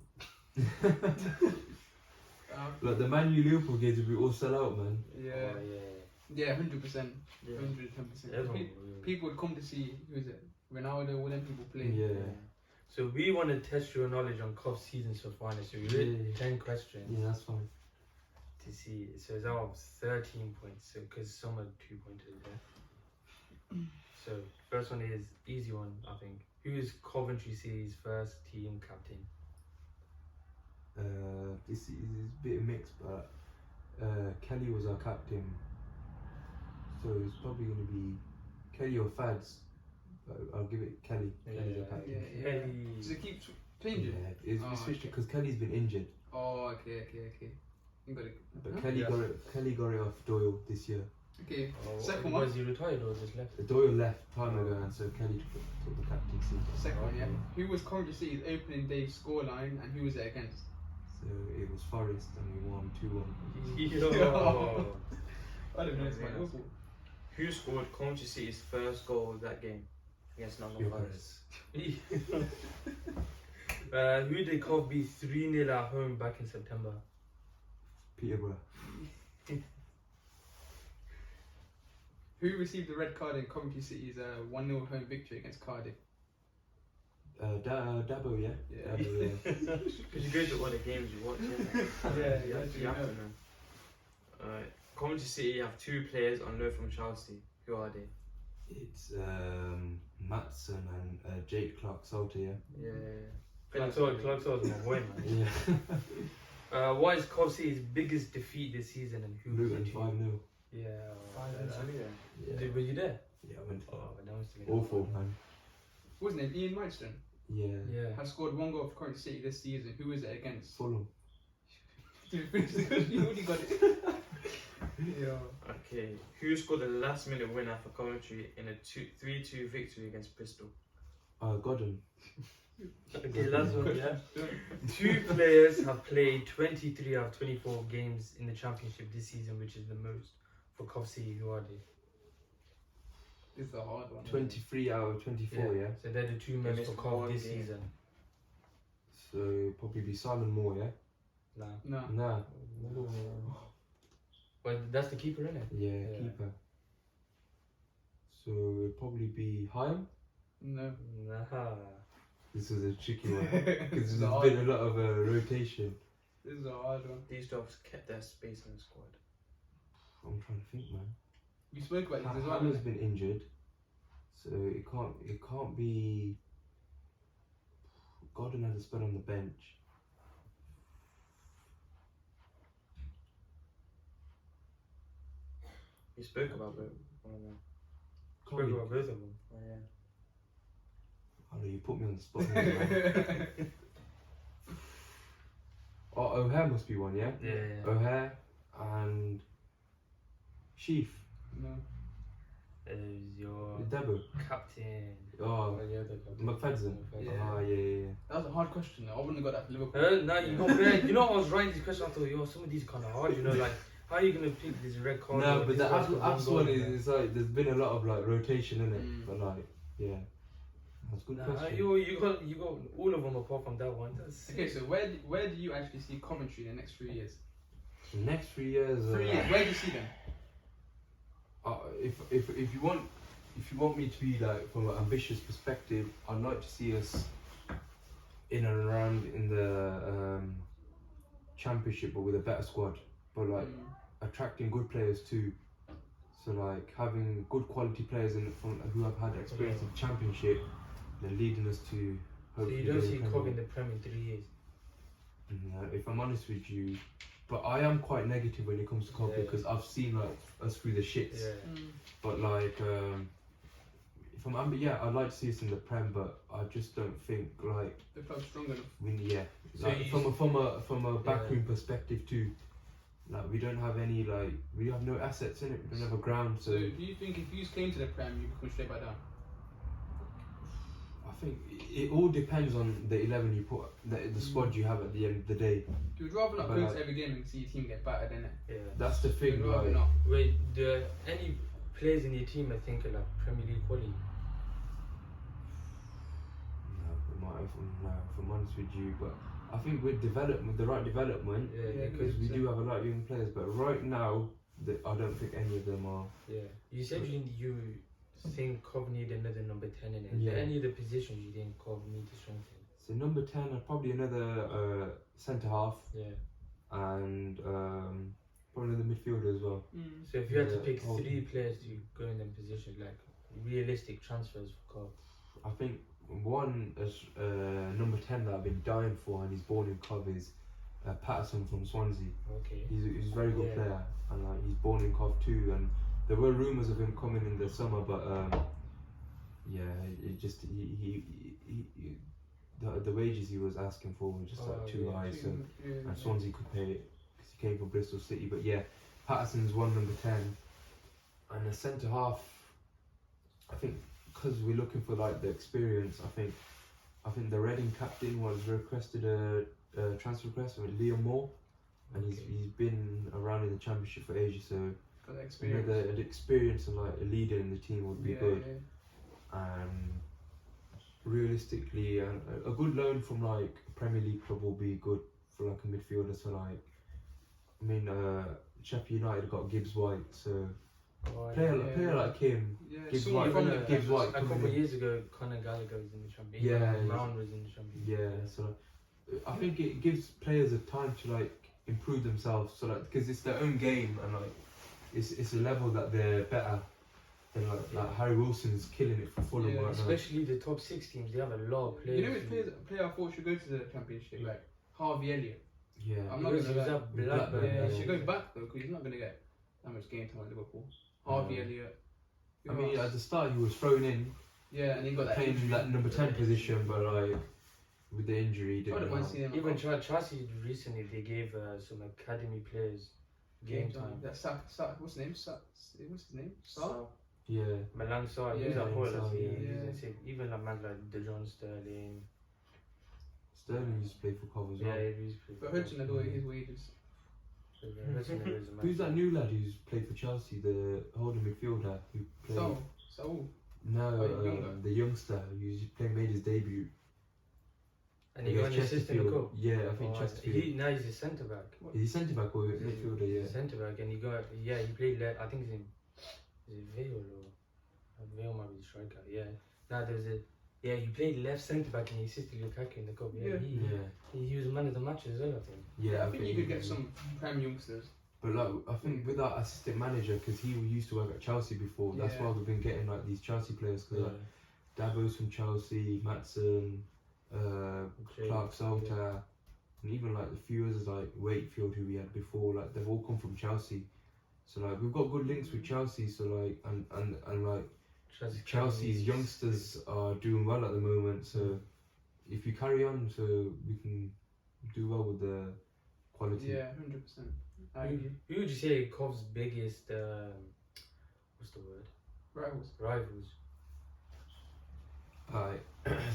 Like the Man U Liverpool games will be all sell out, man. Yeah. Oh, yeah. Yeah, 100%. Yeah. 110%. Everyone. People would come to see, who is it? Ronaldo, all them people play. Yeah. So we want to test your knowledge on Cov's season so far. So we read Yeah. 10 questions Yeah, that's fine. to see. So it's out of 13 points. So because some are 2-pointers there. So first one is easy one, I think. Who is Coventry City's first team captain? This is a bit mixed, but Kelly was our captain, so it's probably going to be Kelly or Fads. But I'll give it Kelly. Kelly's our captain. Yeah. Kelly. Does it keep changing? Yeah, it's Oh, switched okay. because Kelly's been injured, Oh, okay. You got it. but Huh? Kelly Yeah. got it. Kelly got it off Doyle this year. Okay, Oh, second was one. he retired or just left? Doyle left time ago, and so Kelly took the captaincy. Second one, yeah. Okay. Who was Coventry City's opening day scoreline and who was it against? So it was Forest, and we won 2-1. Yo. I don't know, it's my Yeah. football. Who scored Coventry City's first goal of that game against Nottingham Forest? Who did Cov beat 3-0 at home back in September? Peterborough. Who received the red card in Coventry City's 1-0 home victory against Cardiff? Dabo, yeah? Yeah. Dabo, yeah. Because you go to all the games you watch, innit? Yeah, you have to know. Alright. Coventry City have 2 players on loan from Chelsea. Who are they? It's Matson and Jake Clark-Salter, yeah? Yeah. Clark's my boy, man. Yeah. What is Cov City's biggest defeat this season and who was Luton it to? 5-0. Yeah. Yeah. Were you there? Yeah, I went to Oh, that was awful, man. Wasn't it Ian Maidstone? Yeah. Yeah. Has scored 1 goal for Coventry City this season. Who is it against? Fulham. Did you finish the question? You already got it. Yeah. Okay. Who scored the last minute winner for Coventry in a 3-2 victory against Bristol? Godden. Okay, last one, yeah. 2 players have played 23 out of 24 games in the championship this season, which is the most for Cov City. Who are they? This is a hard one. 23 out of 24, yeah? So they're the 2 They most missed for Cov one this game. season. So probably be Simon Moore, yeah? Nah. No. Nah. But that's the keeper, isn't it? Yeah, keeper. So it'd probably be Shaheim. No. Nah. This is a tricky one because This is there's a hard been a lot of rotation. This is a hard one. These dogs kept their space in the squad. I'm trying to think, man. You spoke about this as well. Hammer's been injured, so it can't be. Godden had a spell on the bench. You spoke about both one of them. Spoke about both of them. Oh, yeah. Oh no, you put me on the spot here, man. Oh, O'Hare must be one, yeah? Yeah. O'Hare and Sheaf. No. Is your Debo. captain. Oh, yeah, the captain. McFadden. Yeah. Ah, yeah. That was a hard question though. I wouldn't have got that for Liverpool. No, you got bad. You know, I was writing this question. I thought, yo, some of these are kind of hard. You know, like how are you gonna pick this red card? No, or but this the guy's got Abs one one goal, man? is like there's been a lot of like rotation in it, Mm. but like yeah, that's a good Nah, question. you got all of them apart from that one. That's Okay, so where do you actually see Coventry in the next 3 years? The next 3 years. 3 years. Where do you see them? If you want me to be like from an ambitious perspective, I'd like to see us in and around in the championship, but with a better squad, but like attracting good players too. So like having good quality players in from who have had experience in the championship, then leading us to. so Hopefully you don't get see the Premier Cov in League. the Prem in 3 years. If I'm honest with you, but I am quite negative when it comes to Cov Yeah. because I've seen like us through the shits. But like, if I'm yeah, I'd like to see us in the Prem, but I just don't think like The club's strong enough. So like you from a backroom perspective too. Like we don't have any we have no assets in it. We don't have a ground, So do you think if you came to the Prem, you could come straight back down? I think it all depends on the 11 you put, the squad you have at the end of the day. You would rather not But go like- to every game and see your team get battered, innit? Yeah. That's the thing. You'd rather Like, not. Wait, any players in your team I think are like Premier League quality? no, if I'm honest with you, but I think with the right development, Yeah, because we do have a lot of young players, but right now, I don't think any of them are. Yeah. You said you think Cov need another number 10 in it. Is Yeah. there any other positions you think Cov need to strengthen? So number 10 are probably another centre half Yeah. and probably another midfielder as well. So if you had to Yeah, pick Cov. 3 players to go in them positions, like realistic transfers for Cov. I think one is number 10 that I've been dying for, and he's born in Cov, is Patterson from Swansea. Okay. He's a very good Yeah. player, and like he's born in Cov too. And there were rumours of him coming in the summer, but it just the wages he was asking for were just like too high. So and Swansea could pay it because he came from Bristol City. But yeah, Patterson's one number 10, And the centre half, I think, because we're looking for like the experience. I think the Reading captain was requested a transfer request with Liam Moore, and he's been around in the Championship for ages. So Got that you experience. know, the experience and like a leader in the team would be good. Yeah. Realistically, a good loan from like a Premier League club will be good for like a midfielder. So like, I mean, Sheffield United got Gibbs White, so player like him, Yeah, Gibbs someone White, from the Gibbs White A coming couple in. of years ago, Conor Gallagher was in the Champions League. Yeah, Brown was in the Champions League. Yeah, so I think it gives players a time to like improve themselves. So like, because it's their own game and like it's a level that they're better. Than like Harry Wilson's killing it for Fulham Yeah, right now. Especially the top 6 teams, they have a lot of players. You know which player I thought should go to the Championship? Like Harvey Elliott. Yeah, I'm not Because gonna he was lie. at With Blackburn. Blackburn, Yeah, he yeah. should go back though, because he's not going to get that much game time at Liverpool. Harvey No. Elliott. I mean, at the start he was thrown in, yeah, and he got that playing injury. that number 10 position, but like with the injury, he I didn't don't know. mind seeing him. Even Chelsea recently, they gave some academy players game time. That what's his name? What's his name? Sa? Yeah, Milan Sarr, he's Yeah, at Paul, Sarr, he's yeah. insane. Even like man like DeJohn Sterling. Sterling used to play for Cov as well. Yeah, he's pretty But Hudson had all his wages. Who's that new lad who's played for Chelsea, the holding midfielder who played? Saul. No, younger? the youngster who's made his debut. And he got an against assist in the cup. Yeah, I think Chesterfield. Now he's a centre back. Is he centre back or midfielder? Yeah. Centre back, and he played I think he's in. Is it Vale or Vale might be the striker? Yeah. Now he played left centre back and he assisted Lukaku in the cup. Yeah. He was man of the match as well, I think. Yeah, I think you could get some prime youngsters. But like, I think with our assistant manager, because he used to work at Chelsea before, that's why we've been getting like these Chelsea players. Because like Dabo's from Chelsea, Matson, Clark Salter, and even like the few others like Wakefield who we had before, like they've all come from Chelsea. So like we've got good links with Chelsea. So like and like Chelsea's youngsters are doing well at the moment. So if you carry on, so we can do well with the quality. Yeah, 100%. Who would you say Cov's biggest what's the word? Rivals.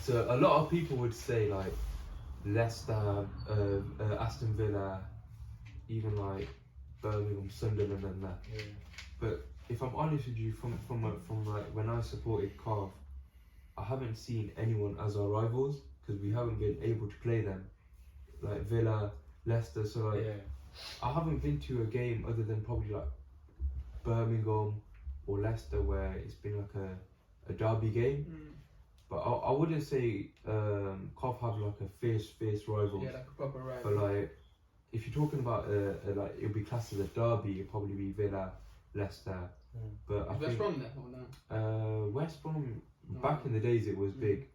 So a lot of people would say like Leicester, Aston Villa, even like Birmingham, Sunderland, and that. Yeah. But if I'm honest with you, from like when I supported Cov, I haven't seen anyone as our rivals because we haven't been able to play them, like Villa, Leicester. So like I haven't been to a game other than probably like Birmingham or Leicester where it's been like a derby game. But I wouldn't say Cov have like a fierce rival. Yeah, like a proper rival. But like, if you're talking about like it'll be classed as a derby, it'll probably be Villa, Leicester. But I West think Brom there or no? West Brom back in the days it was big,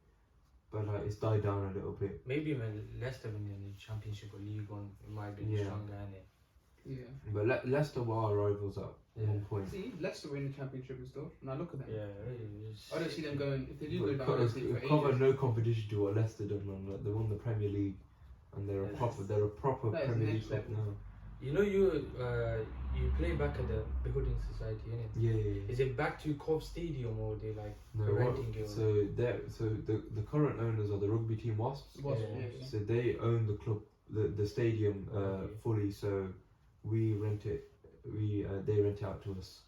but like it's died down a little bit. Maybe when Leicester win in the Championship or League One, it might be stronger, innit? Yeah. But Leicester were our rivals at one point. See, Leicester win the Championship and stuff. Now look at them. Yeah, I don't see them going. If they do go down, I But don't see it for Cov had ages. no competition to what Leicester done, man. Like, they won the Premier League, and they're a proper that is Premier League next club level. now. You know you play back at the Building Society, innit? Yeah. Is it back to Cov Stadium or they like No, renting it? so the current owners are the rugby team Wasps. Yeah. So they own the club, the stadium fully. So we rent it. They rent it out to us.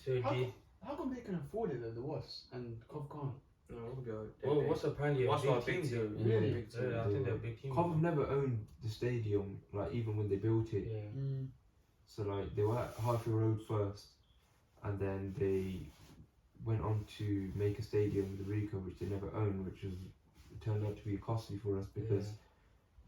So How come they can afford it though, the Wasps, and Cov can't? No, we'll be alright. well, what's apparently a What's big our big team team? though? Yeah. Really? Big team. I think they're a big team. Cov have never owned the stadium, like even when they built it. Yeah. So like they were at Highfield Road first, and then they went on to make a stadium with the Rico, which they never owned, which turned out to be costly for us because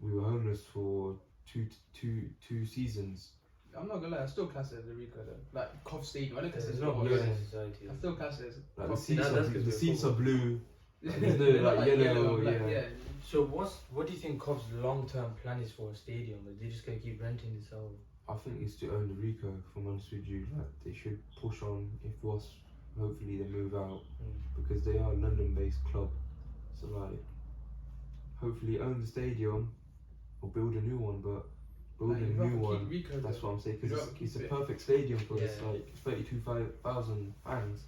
we were homeless for two seasons. I'm not gonna lie, I still class it as a Rico though. Like Cov Stadium, I don't class it It's as not Cov. Building Society. I still class it as Like Cov the seats, That's good the for seats are football. blue. There's no They're like not yellow, black, yeah. So what do you think Cov's long-term plan is for a stadium? Are they just gonna keep renting this out? I think it's to own the Rico. If I'm honest with you, like they should push on. If was hopefully they move out because they are a London-based club. So like, hopefully own the stadium or build a new one. But building you'd a rather new keep one. Rico That's though. what I'm saying, You'd because rather it's a keep it. perfect stadium for this, Yeah. like 32,000 fans.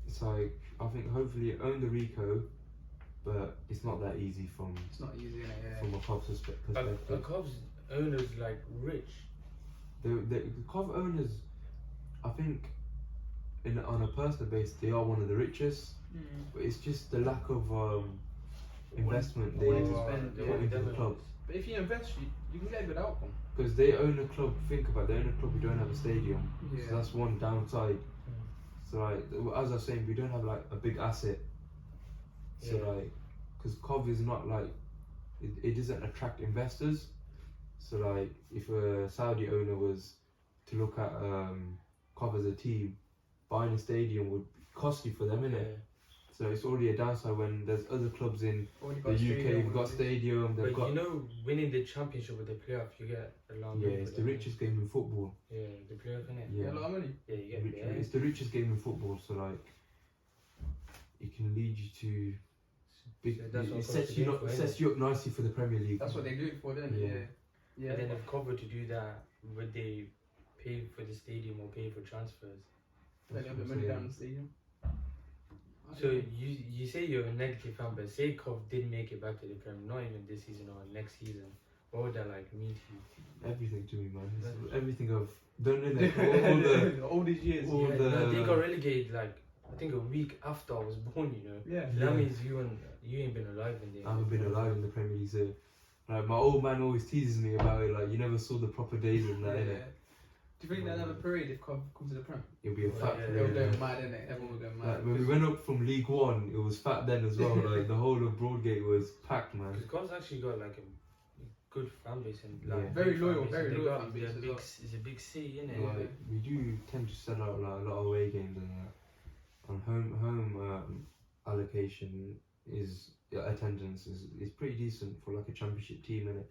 It's like, I think hopefully it own the Rico, but it's not that easy from It's not easy, innit? a Cov A perspective. Cubs owner's like rich. The Cov owners, I think, on a personal basis, they are one of the richest, Yeah. but it's just the lack of investment they wanting to put spend, they yeah, want into the developers. club. But if you invest, you can get a good outcome. Because they own a club, think about it, they own a club who don't have a stadium. Yeah. So that's one downside. So like, as I was saying, we don't have like a big asset. So Yeah. like, because Cov is not like, it doesn't attract investors. So like, if a Saudi owner was to look at Cov as a team, buying a stadium would be costly for them, innit? Yeah. So it's already a downside when there's other clubs in Already the got UK stadium, who've got already. stadium, they've But got. you know, winning the championship with the playoff, you get a lot of Yeah, money it's for the that, richest game in football. innit? Yeah, the playoff, innit? You Yeah, get a lot of money. Yeah, you get yeah. it's the richest game in football. So like, it can lead you to big. So that's what It Cov's sets you doing up. for, It innit? sets you up nicely for the Premier League. That's what they do it for, then. Yeah. Yeah. And then if Cov were to do that, would they pay for the stadium or pay for transfers? Put a little bit of money down in the stadium. So you say you're a negative fan, but say Cov did make it back to the Premier, not even this season or next season, what would that like mean to you? Everything to me, man. It's That's- everything I've done in it. All the. all these years. all Yeah, the- no, they got relegated like I think a week after I was born. You know, Yeah. that means you ain't been alive in there. I haven't been alive in the Premier League, so like my old man always teases me about it. Like you never saw the proper days in that. Yeah. innit? Do you think they'll have a parade if Cov comes to the Prem? It'll be a Oh, fat yeah, They'll parade. go mad, innit? Everyone will go mad. Like when we went up from League One, it was fat then as well. Like the whole of Broadgate was packed, man. Because Cov's actually got like a good fan base and Yeah. like Very big loyal, fan base, very and they loyal got- fan base they're as big, well. It's a big city, innit? Yeah. Like, we do tend to sell out like a lot of away games and that. On home allocation is attendance is pretty decent for like a championship team, innit?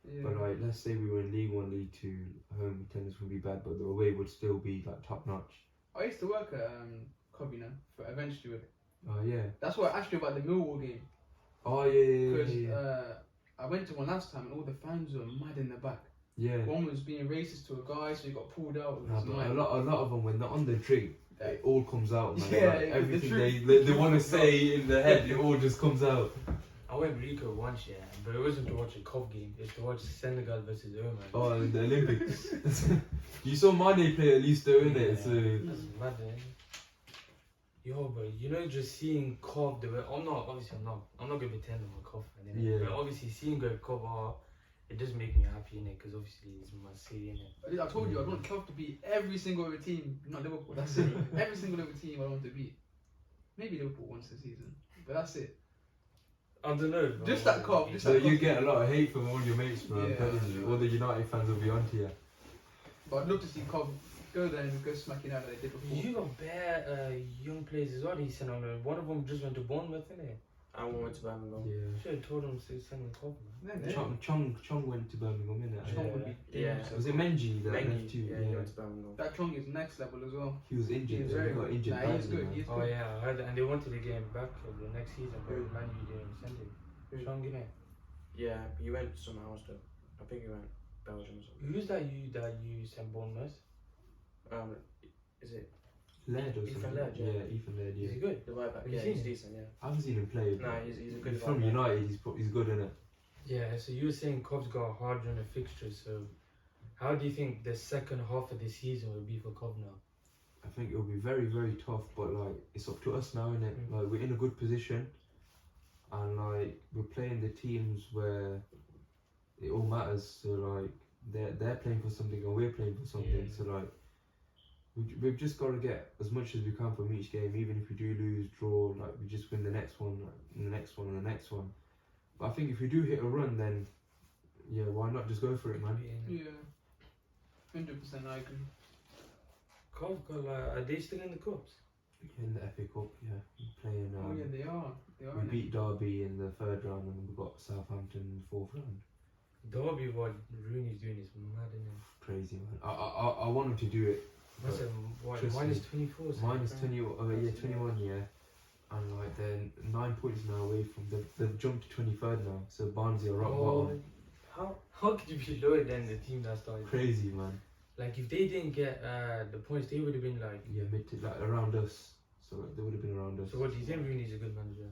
Yeah. But like, let's say we were in League One, League Two, home attendance would be bad, but the away would still be like top notch. I used to work at Cov, you know, for eventually with it. Oh yeah. That's what I asked you about the Millwall game. Oh yeah. Because Yeah. I went to one last time and all the fans were mad in the back. Yeah. One was being racist to a guy, so he got pulled out. It Nah, was but annoying. a lot of them when they're on the drink, it all comes out, man. Yeah, Like, the everything truth. they want to say in their head, it all just comes out. I went Rico once, yeah, but it wasn't to watch a Cov game. It's to watch Senegal versus Oman. Oh, in the Olympics. You saw Mane play at least though, innit? Yeah, So that's mad, man. Yo, bro, you know, just seeing Cov the way I'm not gonna pretend I'm a Cov fan, innit? Yeah. But obviously seeing a Cov, it does make me happy, innit? Because obviously it's my city, innit? I told you, I want Cov to beat every single other team, not Liverpool, that's it. Every single other team I want to beat. Maybe Liverpool once a season, but that's it. I don't know. Bro. Just that Cov, just so you get a lot of hate from all your mates, bro. I'm Yeah. telling you. All the United fans will be onto you. But I'd love to see Cov go there and go smacking out like they did before. You got bare young players as well. He sent on. One of them just went to Bournemouth, innit? I went to Birmingham. Yeah. Should have told him to send him Cov, man. Yeah, Chong went to Birmingham, innit? Chong would be Yeah. dangerous. Was it Menji that Mengi, left too? yeah, he went to Birmingham. That Chong is next level as well. He was injured. He's though. very He got good. injured Nah, he's badly, good. man. He's Oh good. yeah, I heard that. And they wanted the game back of the next season, but Who? Man U didn't send him. Who? Strong, innit? Yeah, he went somewhere else though. I think he went Belgium or something. Who's that you sent Bournemouth? Is it Laird or Ethan something. Laird, yeah. Yeah, Ethan Laird, Is yeah. he good? the right back? Have you Yeah, seen he's him? decent. Yeah. I haven't seen him play. No, he's a good. He's from right back. United, he's good, innit? Yeah, so you were saying Cov's got a hard run of fixtures, so how do you think the second half of the season will be for Cov now? I think it'll be very, very tough, but like it's up to us now, innit? Mm. Like we're in a good position, and like we're playing the teams where it all matters. So like they're playing for something and we're playing for something. Yeah. So like we've just got to get as much as we can from each game. Even if we do lose, draw, like we just win the next one, like, and the next one, and the next one. But I think if we do hit a run, then yeah, why not just go for it, man? Yeah. 100% I agree. Cov got like, are they still in the cups? In the FA Cup, yeah, we're playing. Oh yeah, they are. They are. We innit? beat Derby in the third round, and we got Southampton in the fourth round. Derby, what Rooney's doing is mad, isn't it? Crazy, man. I want him to do it. What's But it? What, trust minus me, 24? minus 20, yeah, 21, yeah. And like they're 9 points now away from they've jumped to 23rd now. So Barnsley are rock bottom. How could you be lower than the team that started? Crazy, man. Like if they didn't get the points, they would have been like. Yeah, mid to, like around us. So like, they would have been around us. So what do you think? Rooney's a good manager.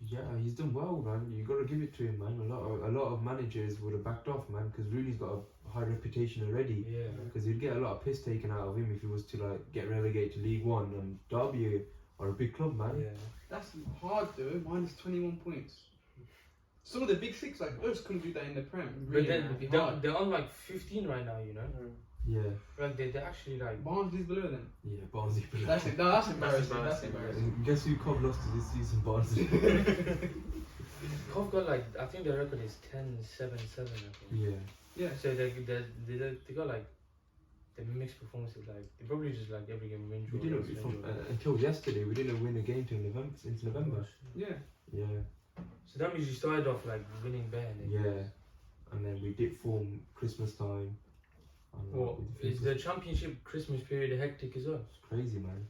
Yeah, he's done well, man. You got to give it to him, man. A lot of managers would have backed off, man, because Rooney's got a high reputation already. Yeah. Because he'd get a lot of piss taken out of him if he was to like get relegated to League One, and Derby are a big club, man. Yeah. That's hard though. Minus 21 points. Some of the big six like us couldn't do that in the Prem. Really, But then it'd be hard. they're on like 15 right now, you know. Yeah, Like they're actually like. Barnsley's below them. yeah, Barnsley. That's it. No, that's embarrassing. That's That's embarrassing. And guess who Cobb lost to this season? Barnsley. Cov got like I think their record is 10-7-7. I think. Yeah. Yeah. So they got like the mixed performances. Like they probably just like every game win. We draw, didn't lose, from, win, draw. until yesterday. We didn't win a game till November. Since November. Yeah. Yeah. So that means you started off like winning bare. And then Yeah. And then we did form Christmas time. And, Well, with is the championship Christmas period hectic as well? It's crazy, man.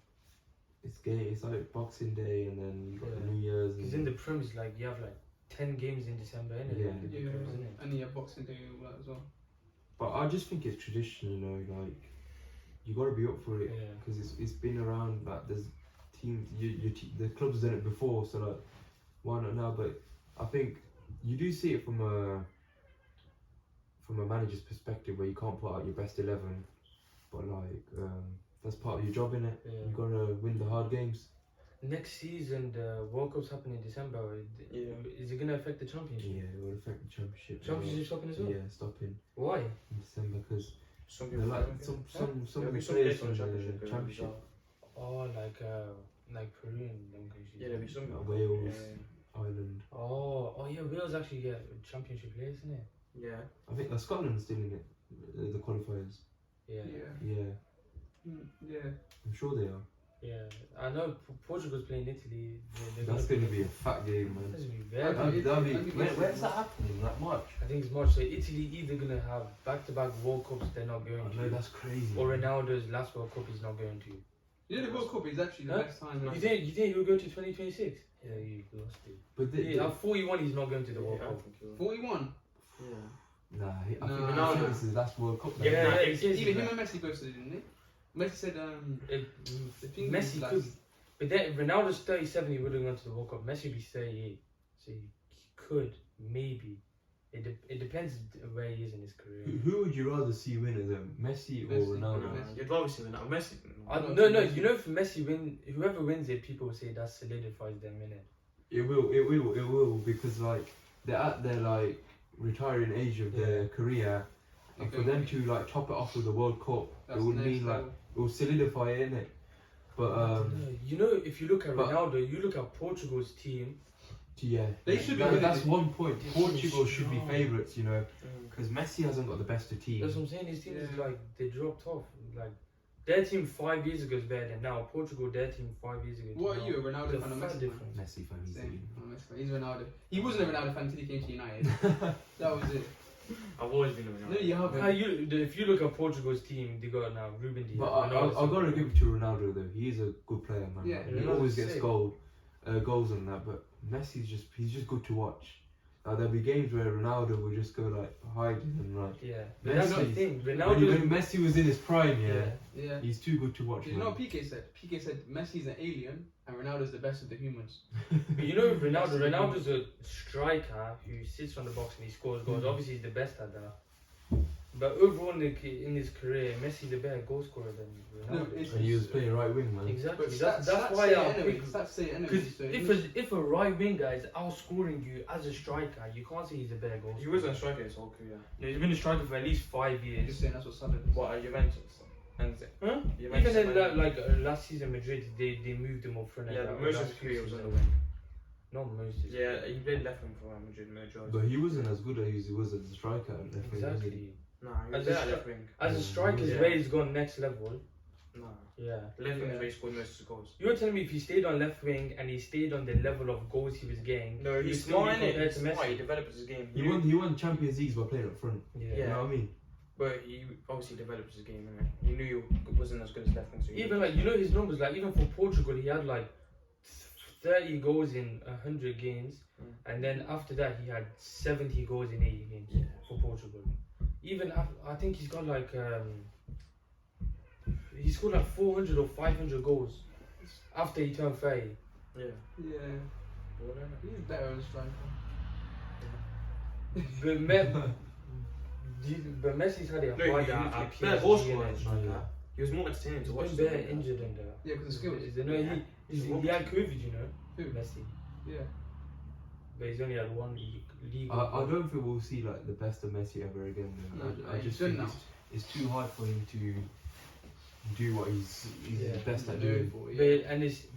It's gay. It's like Boxing Day, and then you got the Yeah. New Year's. Because in the Prem, it's like you have like 10 games in December, innit? Yeah. Like, in the Yeah. Prem, isn't it? And yeah, Boxing Day and all that as well. But I just think it's tradition, you know. Like you got to be up for it Yeah. because it's been around. Like there's teams, the club's done it before, so like why not now? But I think you do see it from a manager's perspective where you can't put out your best 11, but like that's part of your job, innit? Yeah. You gotta win the hard games. Next season, the World Cup's happening in December. Yeah. Is it going to affect the championship? Yeah, it will affect the championship. Championship stopping as well? Yeah, stopping Why? in December because Some they're people like don't. some There'll of be the some players players on from the the championship. championship, Oh, like Peru and them countries. Yeah, there'll be some. like Wales, Yeah. Ireland. Oh yeah, Wales actually get championship players, isn't it? Yeah. I think Scotland's still in it, the qualifiers. Yeah. Yeah. Yeah, Yeah. I'm sure they are. Yeah. I know Portugal's playing Italy. They're That's gonna gonna be a fat game, man. That's gonna be very. When's that happening? Like March? I think it's March. So Italy either gonna have back-to-back World Cups they're not going I know, to, that's crazy. or Ronaldo's last World Cup he's not going to. You know the World Cup is actually the Huh? best time. You think he'll go to 2026? Yeah, you lost it. But Yeah, at 41 he's not going to the World Yeah, I Cup. think you'll- 41. Yeah. nah, I think Nah. Ronaldo is his last World Cup. Yeah, man. yeah, he says Even that. him and Messi posted it, didn't they? Messi said the thing Messi was could, but then Ronaldo's 37. He would have gone to the World Cup. Messi would be 38, so he could maybe. It depends where he is in his career. Who would you rather see win as Messi or Messi. Ronaldo? No. Nah, you'd rather see Ronaldo. Messi. No. You know, if Messi whoever wins it, people will say that solidifies them in it. It will because like they're at their like retiring age of their career, and for them to like top it off with the World Cup, it would mean like it will solidify it, innit? But You know, if you look at but- Ronaldo, you look at Portugal's team. yeah, They should be that, good at that's it. one point. They Portugal should should be strong. favourites, you know, because Messi hasn't got the best of That's teams. what I'm saying. His team is Yeah. like they dropped off. Like their team 5 years ago is better than now. Portugal, their team 5 years ago. to What now. are you, a Ronaldo There's fan or a fat Messi fan? difference. Messi fan, he's Same. I'm a Messi fan. He's Ronaldo. He wasn't a Ronaldo fan until he came to United. That was it. I've always been a Ronaldo. No, you have. If you look at Portugal's team, they got now Ruben Dias. But I gotta give it to Ronaldo though. He is a good player, man. Yeah, Like, he Ronaldo's always gets sick. goals and that. But Messi's he's just good to watch. There'll be games where Ronaldo will just go like hiding and like. Yeah, but that's the Messi- thing. When Ronaldo. Messi was in his prime, Yeah. Yeah. he's too good to watch. Did you know Man. what PK said? PK said Messi's an alien and Ronaldo's the best of the humans. But you know Ronaldo's a striker who sits on the box and he scores goals. Obviously, he's the best at that. But overall in his career, Messi's a better goal scorer than No, Ronaldo. it's- And he was playing right wing, man. Exactly. But That's stats why say I it anyway. pick. Stats say it anyway. Because So if a right winger is outscoring you as a striker, you can't say he's a better goal He scorer. wasn't a striker his whole career. Yeah, he's been a striker for at least 5 I'm years. just saying that's what Salah does. What, at Juventus? And Huh? Juventus Even in and Man- last season Madrid, they moved him up front. Yeah, and but that- most of last his few career was on seasons. the wing. Not most. Of his Yeah, he played left wing for Real Madrid majority. But he wasn't as good as he was as a striker. at left wing, was he? Exactly. Nah, he was As a there at stri- left wing. As a striker's Yeah. where he's gone next level. Nah. Yeah. Left wing is Yeah. where he scored most of his goals. You're telling me if he stayed on left wing and he stayed on the level of goals he was getting, No, he'd he's still be smart, innit? compared He's to smart, he Messi. developed his game. He won Champions Leagues by playing up front. Yeah. You know what I mean? But he obviously developed his game, innit? He knew he wasn't as good as left wing, so he Even like you know his numbers, like even for Portugal he had like 30 goals in 100 games, and then after that he had 70 goals in 80 games for Portugal. Even I think he's got like he scored like 400 or 500 goals after he turned 30. Yeah. Yeah. He's better as a striker. But Messi's had it No, hard he at better PSG. goal scorer, innit? striker. He was more entertaining to watch. He's been better injured than that. Yeah, because the skills. He had COVID, you know. Who? Messi. Yeah. But he's only had one league. I don't think we'll see like the best of Messi ever again. I just think it's too hard for him to do what he's best at doing.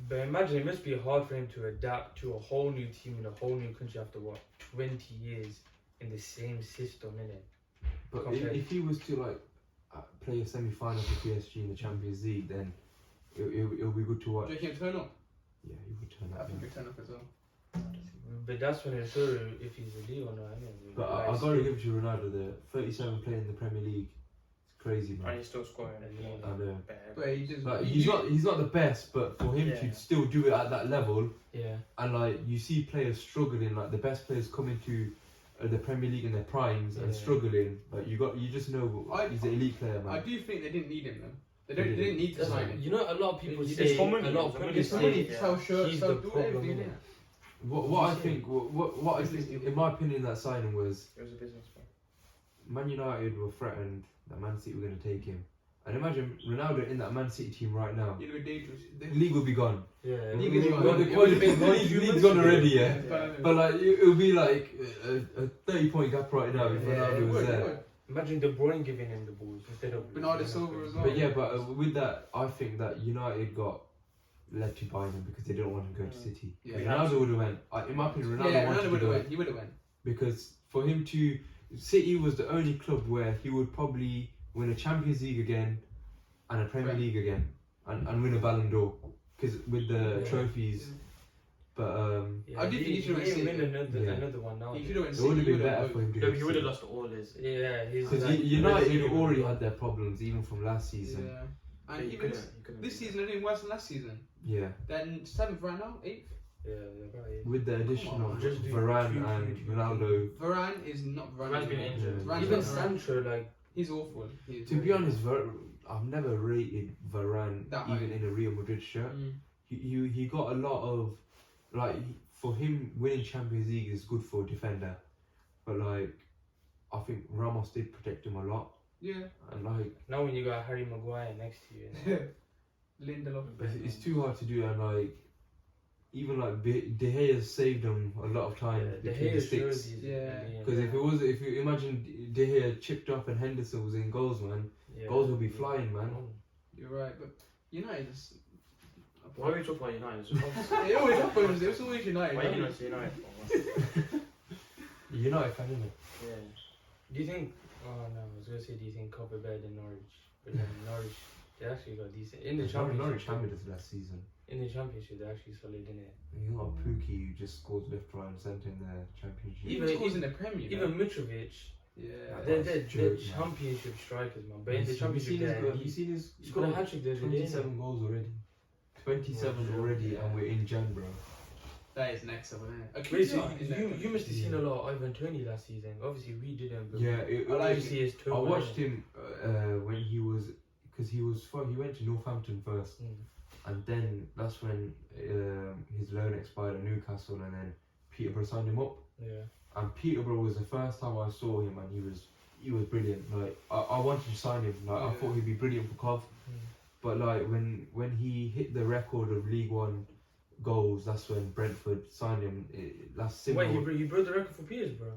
But imagine it must be hard for him to adapt to a whole new team in a whole new country after what 20 years in the same system, innit? But if he was to like play a semi-final for PSG in the Champions League, then it'll be good to watch. Do you think he'll turn up? Yeah, he would turn I up. think he'll turn up as well. But that's when it's sure if he's a league or not, innit? But I gotta give it to Ronaldo. The 37 playing in the Premier League, it's crazy, man. And he's still scoring. I know. But he just. Like, he's not the best, but for him to still do it at that level, and like you see players struggling, like the best players coming to the Premier League in their primes and struggling, like you just know he's an elite player, man. I do think they didn't need him though. They didn't need to sign him. You know, a lot of people It's say, for money, a lot of it's pundits for say money. Sell shirts, he's sell the do problem, everything. innit? What I think, what I think, in my opinion, that signing was It was a business man. Man United were threatened that Man City were going to take him, and imagine Ronaldo in that Man City team right now. It'd be dangerous. The league would be gone. Yeah, The league league is would gone. be gone. The league's gone already, yeah. But like it would be like a 30-point gap right now if Ronaldo was there. Imagine De Bruyne giving him the balls instead of Bernardo Silva as well. But yeah, with that, I think that United got led to buy him because they didn't want him to go to City. Yeah. Ronaldo would have went. In my opinion, Ronaldo wanted to go. He would have went. Because for him to City was the only club where he would probably win a Champions League again and a Premier League again and win a Ballon d'Or because with the trophies. But I do think he should have win another one now. He should have went. it would have been better for him to No, go. he to would have City. lost all his. Because United already had their problems even from last season. Yeah. And even this season, they're doing worse than last season. Yeah. Then 7th right now, 8th. Yeah, they're right. With the addition Come on, of just do Varane two, and two, two. Ronaldo. Varane is not Varane. Varane's been injured. Varane's Even not Varane. Sancho, like He's awful. To be honest, I've never rated Varane That even high. in a Real Madrid shirt. He got a lot of like for him winning Champions League is good for a defender, but like I think Ramos did protect him a lot. Yeah. And like now when you got Harry Maguire next to you, Lindelof. it's too hard to do, and like even like De Gea saved him a lot of time De between the Gea shows sticks. he's Yeah. Because if you imagine De Gea chipped up and Henderson was in goals, man, goals will be flying, man. You're right, but United is. Why are we talking about United? It always happens. It's always United. Why are you not saying United? United fan, innit? Yeah. Do you think? Oh no, I was gonna say, do you think Coventry better than Norwich? But then Norwich, they actually got decent in the championship. Norwich hammered us last season. In the championship, they're actually solid, in it. You got Pookie who just scores left, right, and centre in the championship. Even scores in the Premier. Even Mitrovic, Yeah. they're joke, man. championship strikers, man. But in the Have you championship, seen his he scored a hat trick the other day. 27 goals already. 27 already, and we're in Jan, bro. That is next level, isn't it? Wait, so you must have seen a lot of Ivan Toney last season. Obviously, we didn't. But Yeah, I like obviously his I watched him when he was, because he went to Northampton first, and then that's when his loan expired at Newcastle, and then Peterborough signed him up. Yeah. And Peterborough was the first time I saw him, and he was brilliant. Like I wanted to sign him. Like I thought he'd be brilliant for Cov. But like when he hit the record of League One goals, that's when Brentford signed him. That's similar. Wait, he broke the record for Peterborough?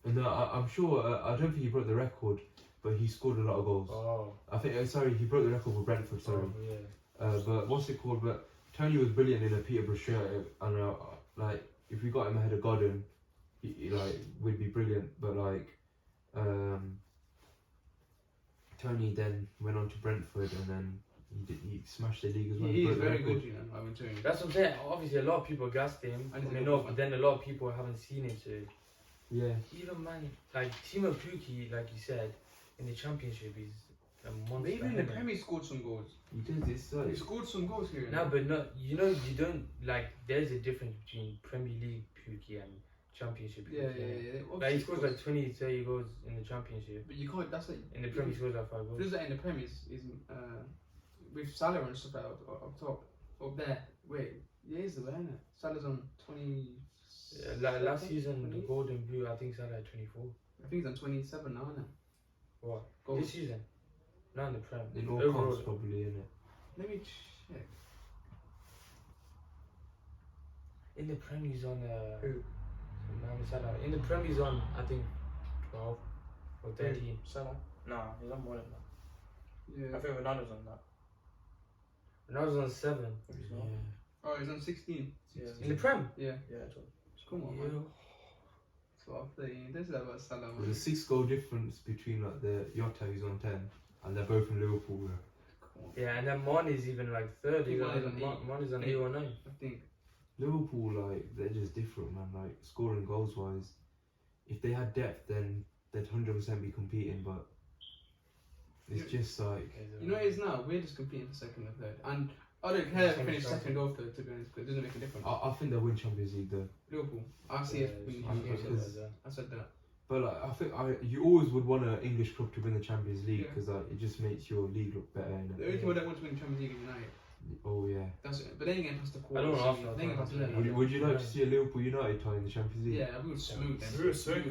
No, I'm sure. I don't think he broke the record, but he scored a lot of goals. Oh. I think. Sorry, he broke the record for Brentford. Sorry. Oh, yeah. But what's it called? But Tony was brilliant in a Peterborough shirt, and like if we got him ahead of Godden, he like would be brilliant. But like, Tony then went on to Brentford, and then he smashed the league as well. He is broke the very record. good, you know. I've been telling you. That's what I'm saying. Obviously, a lot of people gassed him. And he's a I good know, one. but then a lot of people haven't seen him. So Yeah. even man, like Timo Pukki, like you said, in the championship, he's a monster. Maybe in the innit? Premier he scored some goals. He does this He like. scored some goals here. No, but no, you know, you don't like. There's a difference between Premier League Pookie and Championship Pookie. Yeah. Like he Obviously scores like 20, 30 goals in the Championship. But you can't. That's like In the Premier, he scores like 5 If goals. there's that in the Premier is with Salah and stuff like up top, up there. Wait, yeah, he's there, isn't it? Salah's on 20. Like last season, the Golden Blue, I think Salah had 24. I think he's on 27 now, isn't it? What? Goals. This season? Not in the Prem. In all Overall. comps, probably, innit? Let me check. In the Prem, he's on. Who? Mohamed Salah. In the Prem, he's on, I think, 12 or 13. Salah? Nah, he's on more than that. Yeah. I think Ronaldo's on that. And I was on 7. He's not. Oh, he's on 16. Yeah. In the Prem? Yeah. Yeah, it's on. Come on, man. So I'm playing. This is about Salah, man. There's a 6-goal difference between like the Jota who's on 10, and they're both from Liverpool. Come on. Yeah, and then Mane is even like 3rd. He's Mane's on Mane is on 8. 8 or 9. I think. Liverpool, like they're just different, man. Like scoring goals wise, if they had depth, then they'd 100% be competing. But it's just like You know what it is now? We're just competing for second and third. And I don't care if we finish second or third, to be honest, because it doesn't make a difference. I think they'll win Champions League though. Liverpool. I see it winning I Champions think League. it's- I said that. But like I think you always would want an English club to win the Champions League Yeah. because like, it just makes your league look better. The Innit? only team I don't want to win Champions League is United. Oh yeah. That's it. But then again, past the I quarter. don't want so Arsenal, then again, I past don't the want level. Would you like to see a Liverpool United tie in the Champions League? Yeah, we would smooth them. We were so You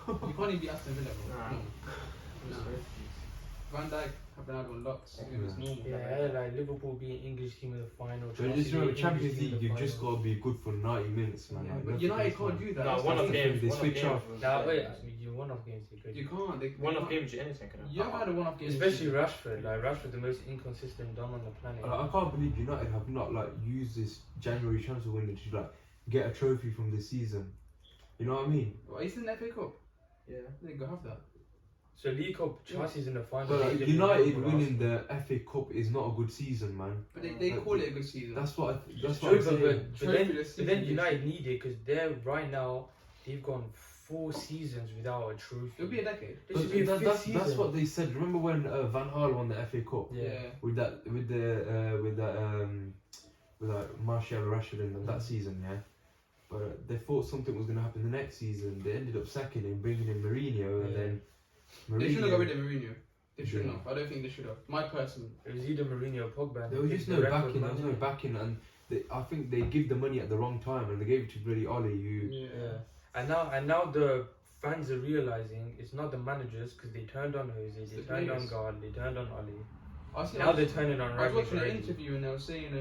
can't even beat Aston Villa, bro. Nah. No. Van Dijk, Ronaldo and locks. It's normal. Yeah, like Liverpool being English team in the final. But Chelsea just remember, being Champions English team in League, the you've just final. got to be good for 90 minutes, man. Yeah, Like, but nothing United else, can't man. do that. No, That's one the of thing. games. They one of switch games off. was- Nah, wait, you won off games. You could. You can't. They One of can't. games, anything can happen. You ever had a one-off game? Especially Rashford. Like Rashford, the most inconsistent dom on the planet. I can't believe United have not like used this January transfer window to like get a trophy from this season. You know what I mean? Well, he's in the FA Cup. Yeah. They go have that. So League Cup, Chelsea's in the final. But like, They did United Liverpool winning last the FA Cup is not a good season, man. But they call it a good season. That's what I, that's year. what I'm True, saying. but Trophy this then season. United need it because they're right now. They've gone 4 seasons without a trophy. It'll be a decade. This should But be a that's, fifth that's, that's season. what they said. Remember when Van Gaal won the FA Cup Yeah. with that Martial Rashford in that season, yeah. But they thought something was going to happen the next season. They ended up sacking him, bringing in Mourinho, and Yeah. then They shouldn't have got rid Mourinho. of Mourinho. They shouldn't Yeah. have. I don't think they should have. My personal. It was either Mourinho or Pogba. There was They just picked no the record backing. There was no man. backing, and I think they give the money at the wrong time, and they gave it to bloody Oli. Yeah. And now the fans are realizing it's not the managers because they turned on Jose, It's they the turned on players. God, they turned on Oli. I Now they're turning on I was watching an Rashford. interview and they were saying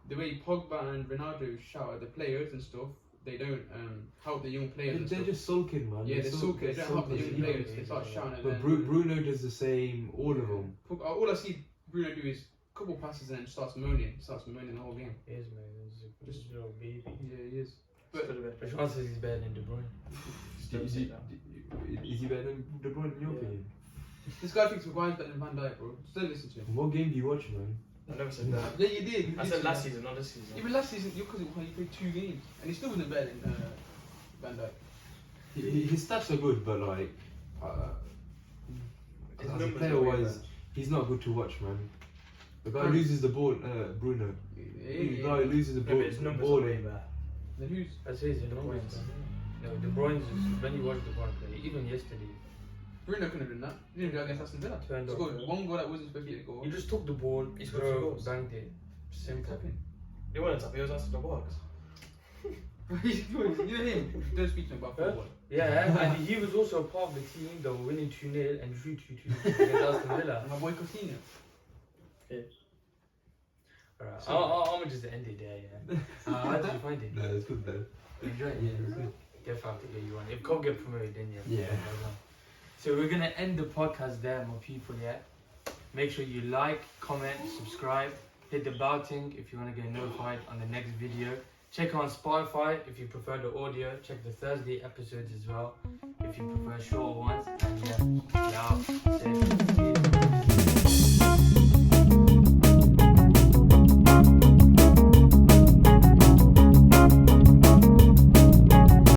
the way Pogba and Ronaldo shout at the players and stuff, they don't help the young players and They're stuff. just sulking, man. Yeah, they're sulking. They don't help the young sulking. players. They start shouting at But them. Bruno does the same. All of them. All I see Bruno do is a couple passes and then starts moaning the whole game. He is, man. He's just a little baby. Yeah, he is. But Roshaan says he's better than De Bruyne. Is he better than De Bruyne in your Yeah. opinion? This guy thinks Maguire's better than Van Dijk, bro. Just don't listen to him. What game do you watch, man? I never said that. Yeah, you did. I said last season, not this season. Even last season, because he played 2 games and he still wasn't better than Van Dijk. His stats are good, but like, His as a numbers player are way wise, bad. he's not good to watch, man. The guy Bruno. loses the ball, Bruno. The guy loses the Yeah, ball. but his numbers ball are way in. bad. Then who's? I'd say he's a De numbers. Bruyne's. No, De Bruyne's is when you watch De Bruyne play, even yesterday, Bruno couldn't have done that. He didn't do that against Aston Villa. turned up. Scored one goal that wasn't supposed to be a goal. He just took the ball, He scored 2 drove, goals. banked it. Simple. Tapping. He wasn't up, he was asked to the box. You know him? Don't speak to him about Huh? football. Yeah, and he was also a part of the team that were winning 2-0 and drew 2-2 against Aston Villa. My boy Coutinho. Alright, So- I'm gonna just end it there, yeah. How did you find it? No, it's good though. You enjoyed it? Yeah, it's good. Get out to get you on. If Cov get promoted, then yeah. Yeah. So we're gonna end the podcast there, my people, yeah. Make sure you like, comment, subscribe, hit the bell thing if you wanna get notified on the next video. Check on Spotify if you prefer the audio. Check the Thursday episodes as well if you prefer short ones. And yeah, out.